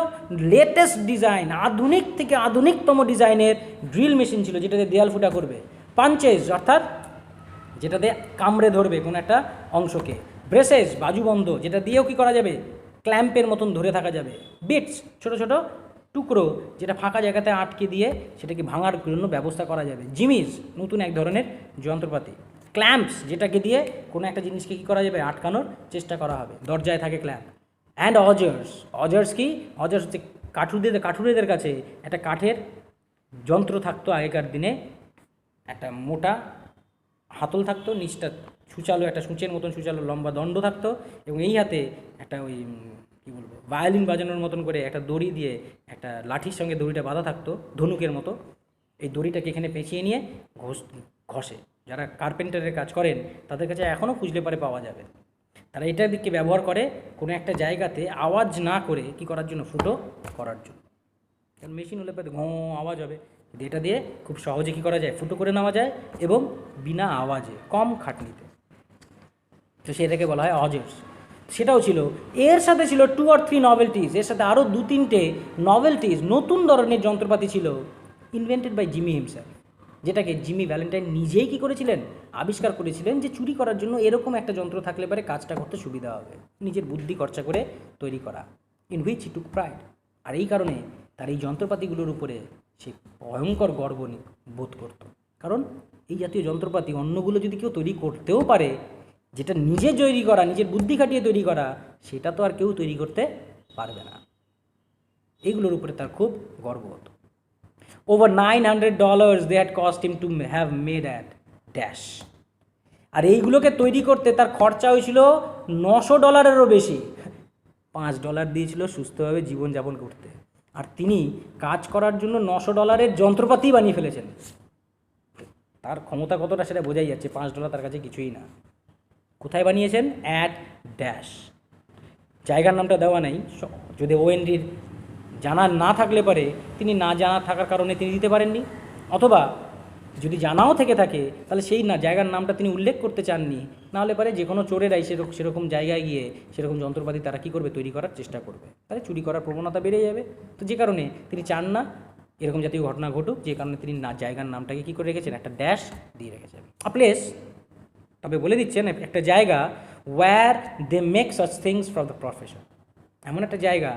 লেটেস্ট ডিজাইন, আধুনিক থেকে আধুনিকতম ডিজাইনের ড্রিল মেশিন ছিল, যেটাতে দেয়াল ফুটা করবে। পাঞ্চেস, অর্থাৎ যেটাতে কামড়ে ধরবে কোনো একটা অংশকে। ব্রেসেস, বাজুবন্ধ, যেটা দিয়েও কী করা যাবে? ক্ল্যাম্পের মতন ধরে থাকা যাবে। বিটস, ছোট ছোট টুকরো, যেটা ফাঁকা জায়গাতে আটকে দিয়ে সেটাকে ভাঙার জন্য ব্যবস্থা করা যাবে। জিমিজ, নতুন এক ধরনের যন্ত্রপাতি। ক্ল্যাম্পস, যেটাকে দিয়ে কোনো একটা জিনিসকে কী করা যাবে? আটকানোর চেষ্টা করা হবে, দরজায় থাকে ক্ল্যাম্প। অ্যান্ড অজার্স কি? অজার্স হচ্ছে কাঠুরেদের কাছে একটা কাঠের যন্ত্র থাকতো আগেকার দিনে, একটা মোটা হাতল থাকতো, নিচটা সূচালো, একটা সূচের মতন সূচালো লম্বা দণ্ড থাকতো, এবং এই হাতে একটা ওই কী বলবো, ভায়োলিন বাজানোর মতন করে একটা দড়ি দিয়ে, একটা লাঠির সঙ্গে দড়িটা বাঁধা থাকতো ধনুকের মতো। এই দড়িটাকে এখানে পেঁচিয়ে নিয়ে ঘষে। যারা কার্পেন্টারের কাজ করেন তাদের কাছে এখনও খুঁজলে পারে পাওয়া যাবে। তারা এটার দিকে ব্যবহার করে কোনো একটা জায়গাতে আওয়াজ না করে কি করার জন্য? ফুটো করার জন্য। কারণ মেশিন হলে পরে ঘঁ আওয়াজ হবে, কিন্তু এটা দিয়ে খুব সহজে কী করা যায়? ফুটো করে নেওয়া যায়, এবং বিনা আওয়াজে, কম খাটনিতে। তো সেটাকে বলা হয় অজার্স। সেটাও ছিল। এর সাথে ছিল 2 or 3 novelties, এর সাথে আরও 2-3টে নভেলটিস, নতুন ধরনের যন্ত্রপাতি ছিল, ইনভেন্টেড বাই জিমি হিমসেলফ, যেটাকে জিমি ভ্যালেন্টাইন নিজেই কী করেছিলেন? আবিষ্কার করেছিলেন, যে চুরি করার জন্য এরকম একটা যন্ত্র থাকলে পরে কাজটা করতে সুবিধা হবে। নিজের বুদ্ধি খরচা করে তৈরি করা, in which he took pride. আর এই কারণে তার এই যন্ত্রপাতিগুলোর উপরে সে ভয়ঙ্কর গর্ব বোধ করত। কারণ এই জাতীয় যন্ত্রপাতি অন্যগুলো যদি কেউ তৈরি করতেও পারে, যেটা নিজে তৈরি করা, নিজের বুদ্ধি খাটিয়ে তৈরি করা, সেটা তো আর কেউ তৈরি করতে পারবে না। এইগুলোর উপরে তার খুব গর্ব হতো। Over $900 they had cost him to have made at dash. আর এইগুলোকে তৈরি করতে তার খরচা হয়েছিল $900-এরও বেশি। $5 দিয়েছিল সুস্থভাবে জীবনযাপন করতে, আর তিনি কাজ করার জন্য $900-এর যন্ত্রপাতি বানিয়ে ফেলেছেন। তার ক্ষমতা কতটা সেটা বোঝাই যাচ্ছে। $5 তার কাছে কিছুই না। কোথায় বানিয়েছেন? At dash. জায়গার নামটা দেওয়া নেই, যদি ওএনডির জানা না থাকলে পরে তিনি না জানা থাকার কারণে তিনি দিতে পারেননি, অথবা যদি জানাও থেকে থাকে তাহলে সেই জায়গার নামটা তিনি উল্লেখ করতে চাননি। নাহলে পরে যে কোনো চোরেরাই সেরকম জায়গায় গিয়ে সেরকম যন্ত্রপাতি তারা কী করবে? তৈরি করার চেষ্টা করবে, তাহলে চুরি করার প্রবণতা বেড়ে যাবে। তো যে কারণে তিনি চান না এরকম জাতীয় ঘটনা ঘটুক, যে কারণে তিনি জায়গার নামটাকে কী করে রেখেছেন? একটা ড্যাশ দিয়ে রেখেছেন। আ প্লেস, তবে বলে দিচ্ছেন একটা জায়গা, where they make such things for the profession, এমন একটা জায়গা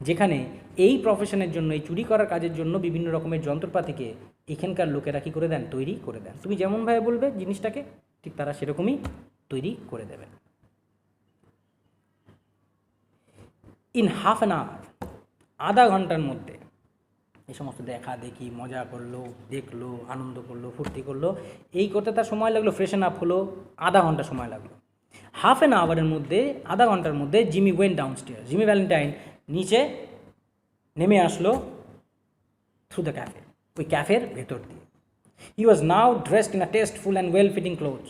যেখানে এই প্রফেশনের জন্য, এই চুরি করার কাজের জন্য বিভিন্ন রকমের যন্ত্রপাতিকে এখানকার লোকেরা কী করে দেন? তৈরি করে দেন। তুমি যেমনভাবে বলবে জিনিসটাকে, ঠিক তারা সেরকমই তৈরি করে দেবেন। ইন হাফ অ্যান আওয়ার, আধা ঘন্টার মধ্যে এই সমস্ত দেখা দেখি, মজা করলো, দেখলো, আনন্দ করলো, ফুর্তি করলো, এই করতে তার সময় লাগলো, ফ্রেশন আপ হলো, আধা ঘন্টা সময় লাগলো। হাফ অ্যান আওয়ারের মধ্যে, আধা ঘন্টার মধ্যে জিমি ওয়েন্ট ডাউনস্টেয়ার, জিমি ভ্যালেন্টাইন নিচে নেমে আসলো থ্রু দ্য ক্যাফে, ওই ক্যাফের ভেতর দিয়ে। He was now dressed in a tasteful and well fitting clothes,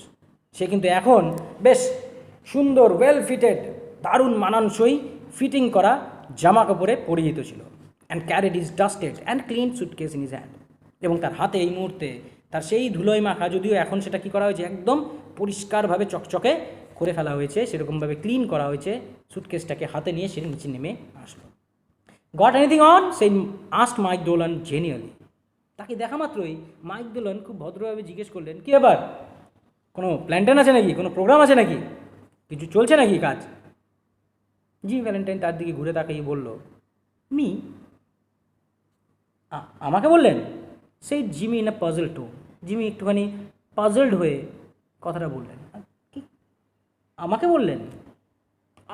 সে কিন্তু এখন বেশ সুন্দর, ওয়েল ফিটেড, দারুণ মানানসই ফিটিং করা জামা কাপড়ে পরিহিত ছিল। And carried is dusted and clean suitcase in his hand, এবং তার হাতে এই মুহূর্তে তার সেই ধুলোয় মাখা, যদিও এখন সেটা কী করা হয়েছে? একদম পরিষ্কারভাবে চকচকে করে ফেলা হয়েছে, সেরকমভাবে ক্লিন করা হয়েছে। সুটকেসটাকে হাতে নিয়ে সে নিচে নেমে আসলো। Goat anything on? সেই আস্ট মাইক ডোলান জেনিয়ালি। তাকে দেখা মাত্রই মাইক ডোলান খুব ভদ্রভাবে জিজ্ঞেস করলেন, কী ব্যাপার? কোনো প্ল্যান আছে নাকি? কোনো প্রোগ্রাম আছে নাকি? কিছু চলছে নাকি কাজ? জি ভ্যালেন্টাইন তার দিকে ঘুরে তাকিয়ে বলল, মি? আমাকে বললেন? সেই Jimmy in a puzzle tone, Jimmy একটুখানি পাজলড হয়ে কথাটা বললেন, কি আমাকে বললেন?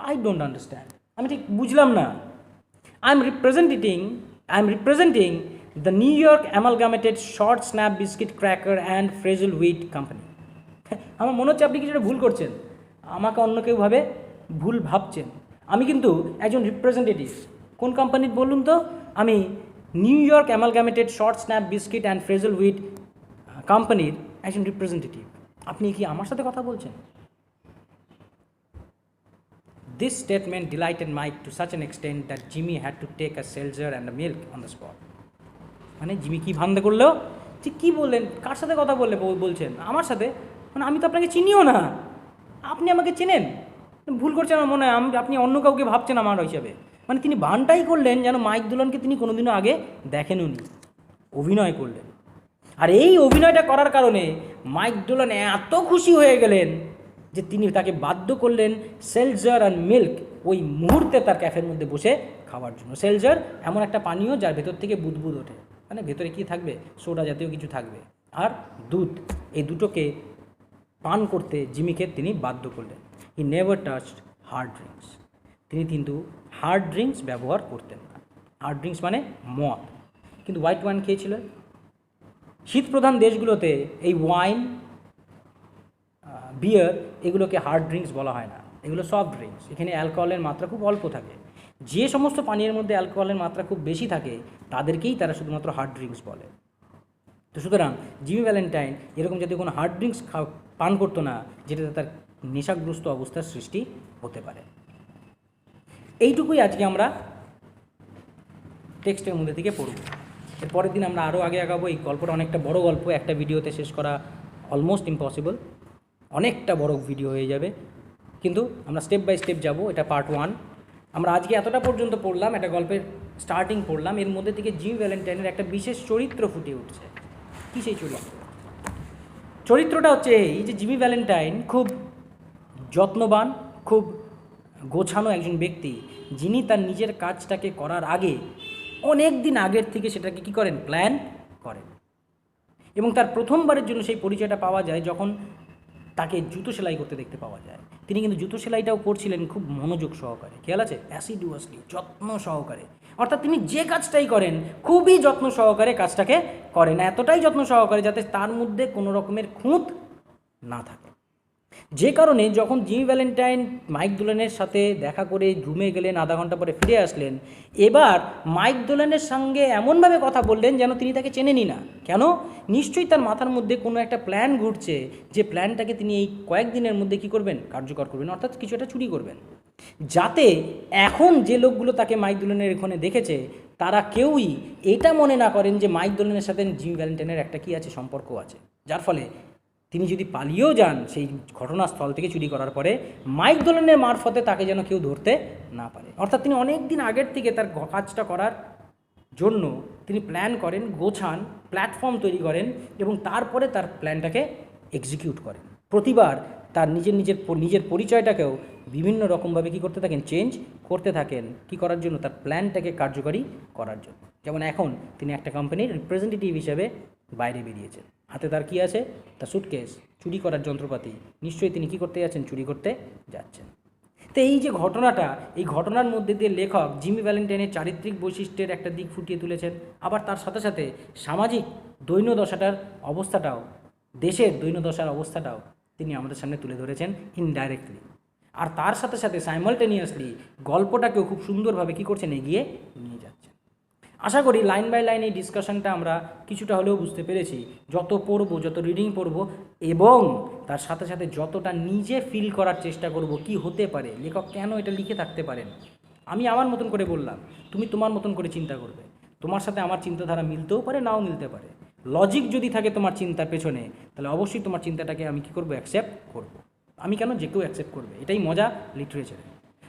আই ডোন্ট আন্ডারস্ট্যান্ড, আমি ঠিক বুঝলাম না। I am representing the New York amalgamated short snap biscuit cracker and frazzled wheat company. আমার মনে হচ্ছে আপনি কিছুটা ভুল করছেন, আমাকে অন্য কেউ ভুল ভাবছেন। আমি কিন্তু একজন রিপ্রেজেন্টেটিভ, কোন কোম্পানির বলুন তো? আমি New York amalgamated short snap biscuit and frazzled wheat কোম্পানির একজন রিপ্রেজেন্টেটিভ। আপনি কি আমার সাথে কথা বলছেন? This statement delighted Mike to such an extent that Jimmy had to take a seltzer and a milk on the spot. মানে Jimmy কি ভান্দা করলো, যে কী বললেন, কার সাথে কথা বলছেন? আমার সাথে? মানে আমি তো আপনাকে চিনিও না, আপনি আমাকে চেনেন? ভুল করছেন আমার মনে হয়, আপনি অন্য কাউকে ভাবছেন আমার হিসাবে। মানে তিনি বানটাই করলেন যেন মাইক দোলানকে তিনি কোনোদিনও আগে দেখেননি, অভিনয় করলেন। আর এই অভিনয়টা করার কারণে মাইক দোলান এত খুশি হয়ে গেলেন যে তিনি তাকে বাধ্য করলেন সেলজার অ্যান্ড মিল্ক ওই মুহূর্তে তার ক্যাফের মধ্যে বসে খাওয়ার জন্য। সেলজার এমন একটা পানীয় যার ভেতর থেকে বুদবুদ ওঠে, মানে ভেতরে কী থাকবে, সোডা জাতীয় কিছু থাকবে, আর দুধ, এই দুটোকে পান করতে জিমিকে তিনি বাধ্য করলেন। He never touched hard drinks. তিনি কিন্তু হার্ড ড্রিঙ্কস ব্যবহার করতেন না। হার্ড ড্রিঙ্কস মানে মদ, কিন্তু হোয়াইট ওয়াইন খেয়েছিলেন। শীতপ্রধান দেশগুলোতে এই ওয়াইন, বিয়ার, এগুলোকে হার্ড ড্রিঙ্কস বলা হয় না, এগুলো সফট ড্রিঙ্কস। এখানে অ্যালকোহলের মাত্রা খুব অল্প থাকে। যে সমস্ত পানীয়ের মধ্যে অ্যালকোহলের মাত্রা খুব বেশি থাকে তাদেরকেই তারা শুধুমাত্র হার্ড ড্রিঙ্কস বলে। তো সুতরাং জিমি ভ্যালেন্টাইন এরকম জাতীয় কোনো হার্ড ড্রিঙ্কস পান করতো না যেটাতে তার নেশাগ্রস্ত অবস্থার সৃষ্টি হতে পারে। এইটুকুই আজকে আমরা টেক্সটের মধ্যে থেকে পড়ব। এর পরের দিন আমরা আরও আগে আগাবো। এই গল্পটা অনেকটা বড় গল্প, একটা ভিডিওতে শেষ করা অলমোস্ট ইম্পসিবল, অনেকটা বড় ভিডিও হয়ে যাবে, কিন্তু আমরা স্টেপ বাই স্টেপ যাব। এটা পার্ট 1। আমরা আজকে এতটা পর্যন্ত পড়লাম, একটা গল্পের স্টার্টিং পড়লাম। এর মধ্যে থেকে জিমি ভ্যালেন্টাইনের একটা বিশেষ চরিত্র ফুটে উঠছে। কী সেই চরিত্র? চরিত্রটা হচ্ছে এই যে জিমি ভ্যালেন্টাইন খুব যত্নবান, খুব গোছানো একজন ব্যক্তি, যিনি তার নিজের কাজটাকে করার আগে অনেক দিন আগের থেকে সেটাকে কী করেন, প্ল্যান করেন। এবং তার প্রথমবারের জন্য সেই পরিচয়টা পাওয়া যায় যখন তাকে জুতো সেলাই করতে দেখতে পাওয়া যায়। তিনি কিন্তু জুতো সেলাইটাও করছিলেন খুব মনোযোগ সহকারে, খেয়াল আছে, অ্যাসিডুয়াসলি, যত্ন সহকারে। অর্থাৎ তিনি যে কাজটাই করেন খুবই যত্ন সহকারে কাজটাকে করেন, এতটাই যত্ন সহকারে যাতে তার মধ্যে কোনো রকমের খুঁত না থাকে। যে কারণে যখন জিমি ভ্যালেন্টাইন মাইক দোলানের সাথে দেখা করে রুমে গেলেন, আধা ঘন্টা পরে ফিরে আসলেন, এবার মাইক দোলানের সঙ্গে এমনভাবে কথা বললেন যেন তিনি তাকে চেনেনই না। কেন? নিশ্চয়ই তার মাথার মধ্যে কোনো একটা প্ল্যান ঘুরছে, যে প্ল্যানটাকে তিনি এই কয়েকদিনের মধ্যে কী করবেন, কার্যকর করবেন, অর্থাৎ কিছু একটা চুরি করবেন, যাতে এখন যে লোকগুলো তাকে মাইক দোলানের এখানে দেখেছে তারা কেউই এটা মনে না করেন যে মাইক দোলানের সাথে জিমি ভ্যালেন্টাইনের একটা কী আছে, সম্পর্ক আছে। যার ফলে তিনি যদি পালিয়েও যান সেই ঘটনাস্থল থেকে চুরি করার পরে, মাইক দোলানের মারফতে তাকে যেন কেউ ধরতে না পারে। অর্থাৎ তিনি অনেক দিন আগের থেকে তার কাজটা করার জন্য তিনি প্ল্যান করেন, গোছান, প্ল্যাটফর্ম তৈরি করেন এবং তারপরে তার প্ল্যানটাকে এক্সিকিউট করেন। প্রতিবার তার নিজের পরিচয়টাকেও বিভিন্ন রকমভাবে কী করতে থাকেন, চেঞ্জ করতে থাকেন। কী করার জন্য? তার প্ল্যানটাকে কার্যকরী করার জন্য। যেমন এখন তিনি একটা কোম্পানির রিপ্রেজেন্টেটিভ হিসেবে বাইরে বেরিয়েছেন, হাতে তার কী আছে, তার সুটকেস, চুরি করার যন্ত্রপাতি। নিশ্চয়ই তিনি কী করতে যাচ্ছেন, চুরি করতে যাচ্ছেন। তো এই যে ঘটনাটা, এই ঘটনার মধ্যে দিয়ে লেখক জিমি ভ্যালেন্টাইনের চারিত্রিক বৈশিষ্ট্যের একটা দিক ফুটিয়ে তুলেছেন, আবার তার সাথে সাথে সামাজিক দৈন্যদশাটার অবস্থাটাও, দেশের দৈন্যদশার অবস্থাটাও তিনি আমাদের সামনে তুলে ধরেছেন ইনডাইরেক্টলি। আর তার সাথে সাথে সাইমালটেনিয়াসলি গল্পটাকেও খুব সুন্দরভাবে কী করছেন, এগিয়ে নিয়ে যাচ্ছেন। আশা করি লাইন বাই লাইন এই ডিসকাশনটা আমরা কিছুটা হলেও বুঝতে পেরেছি। যত পড়ব, যত রিডিং পড়ব এবং তার সাথে সাথে যতটা নিজে ফিল করার চেষ্টা করব কি হতে পারে, লেখক কেন এটা লিখে থাকতে পারেন। আমি আমার মতন করে বললাম, তুমি তোমার মতন করে চিন্তা করবে। তোমার সাথে আমার চিন্তাধারা মিলতেও পারে, নাও মিলতে পারে। লজিক যদি থাকে তোমার চিন্তার পেছনে, তাহলে অবশ্যই তোমার চিন্তাটাকে আমি কী করবো, অ্যাকসেপ্ট করব। আমি কেন, যে কেউ অ্যাকসেপ্ট করবে, এটাই মজা লিটারেচারে।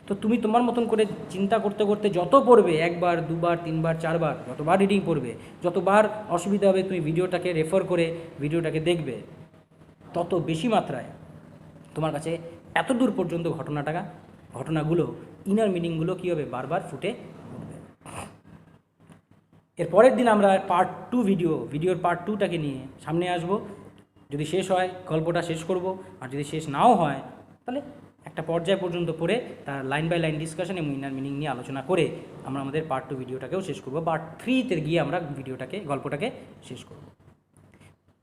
তো তুমি তোমার মতন করে চিন্তা করতে করতে যত পড়বে, একবার, দুবার, তিনবার, চারবার, যতবার রিডিং পড়বে, যতবার অসুবিধা হবে তুমি ভিডিওটাকে রেফার করে ভিডিওটাকে দেখবে, তত বেশি মাত্রায় তোমার কাছে এত দূর পর্যন্ত ঘটনাগুলো, ইনার মিনিংগুলো কী হবে, বারবার ফুটে উঠবে। এর পরের দিন আমরা পার্ট 2 ভিডিওর পার্ট 2টাকে নিয়ে সামনে আসব। যদি শেষ হয় গল্পটা শেষ করব, আর যদি শেষ নাও হয় তাহলে একটা পর্যায় পর্যন্ত পড়ে তার লাইন বাই লাইন ডিসকাশন এবং ইনার মিনিং নিয়ে আলোচনা করে আমরা আমাদের পার্ট 2 ভিডিওটাকেও শেষ করব। পার্ট 3তে গিয়ে আমরা গল্পটাকে শেষ করব।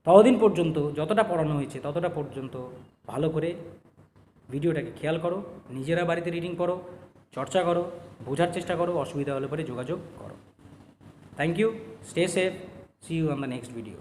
ততদিন পর্যন্ত যতটা পড়ানো হয়েছে ততটা পর্যন্ত ভালো করে ভিডিওটাকে খেয়াল করো, নিজেরা বাড়িতে রিডিং পড়ো, চর্চা করো, বোঝার চেষ্টা করো, অসুবিধা হলে পরে যোগাযোগ করো। Thank you, stay safe, see you on the next video.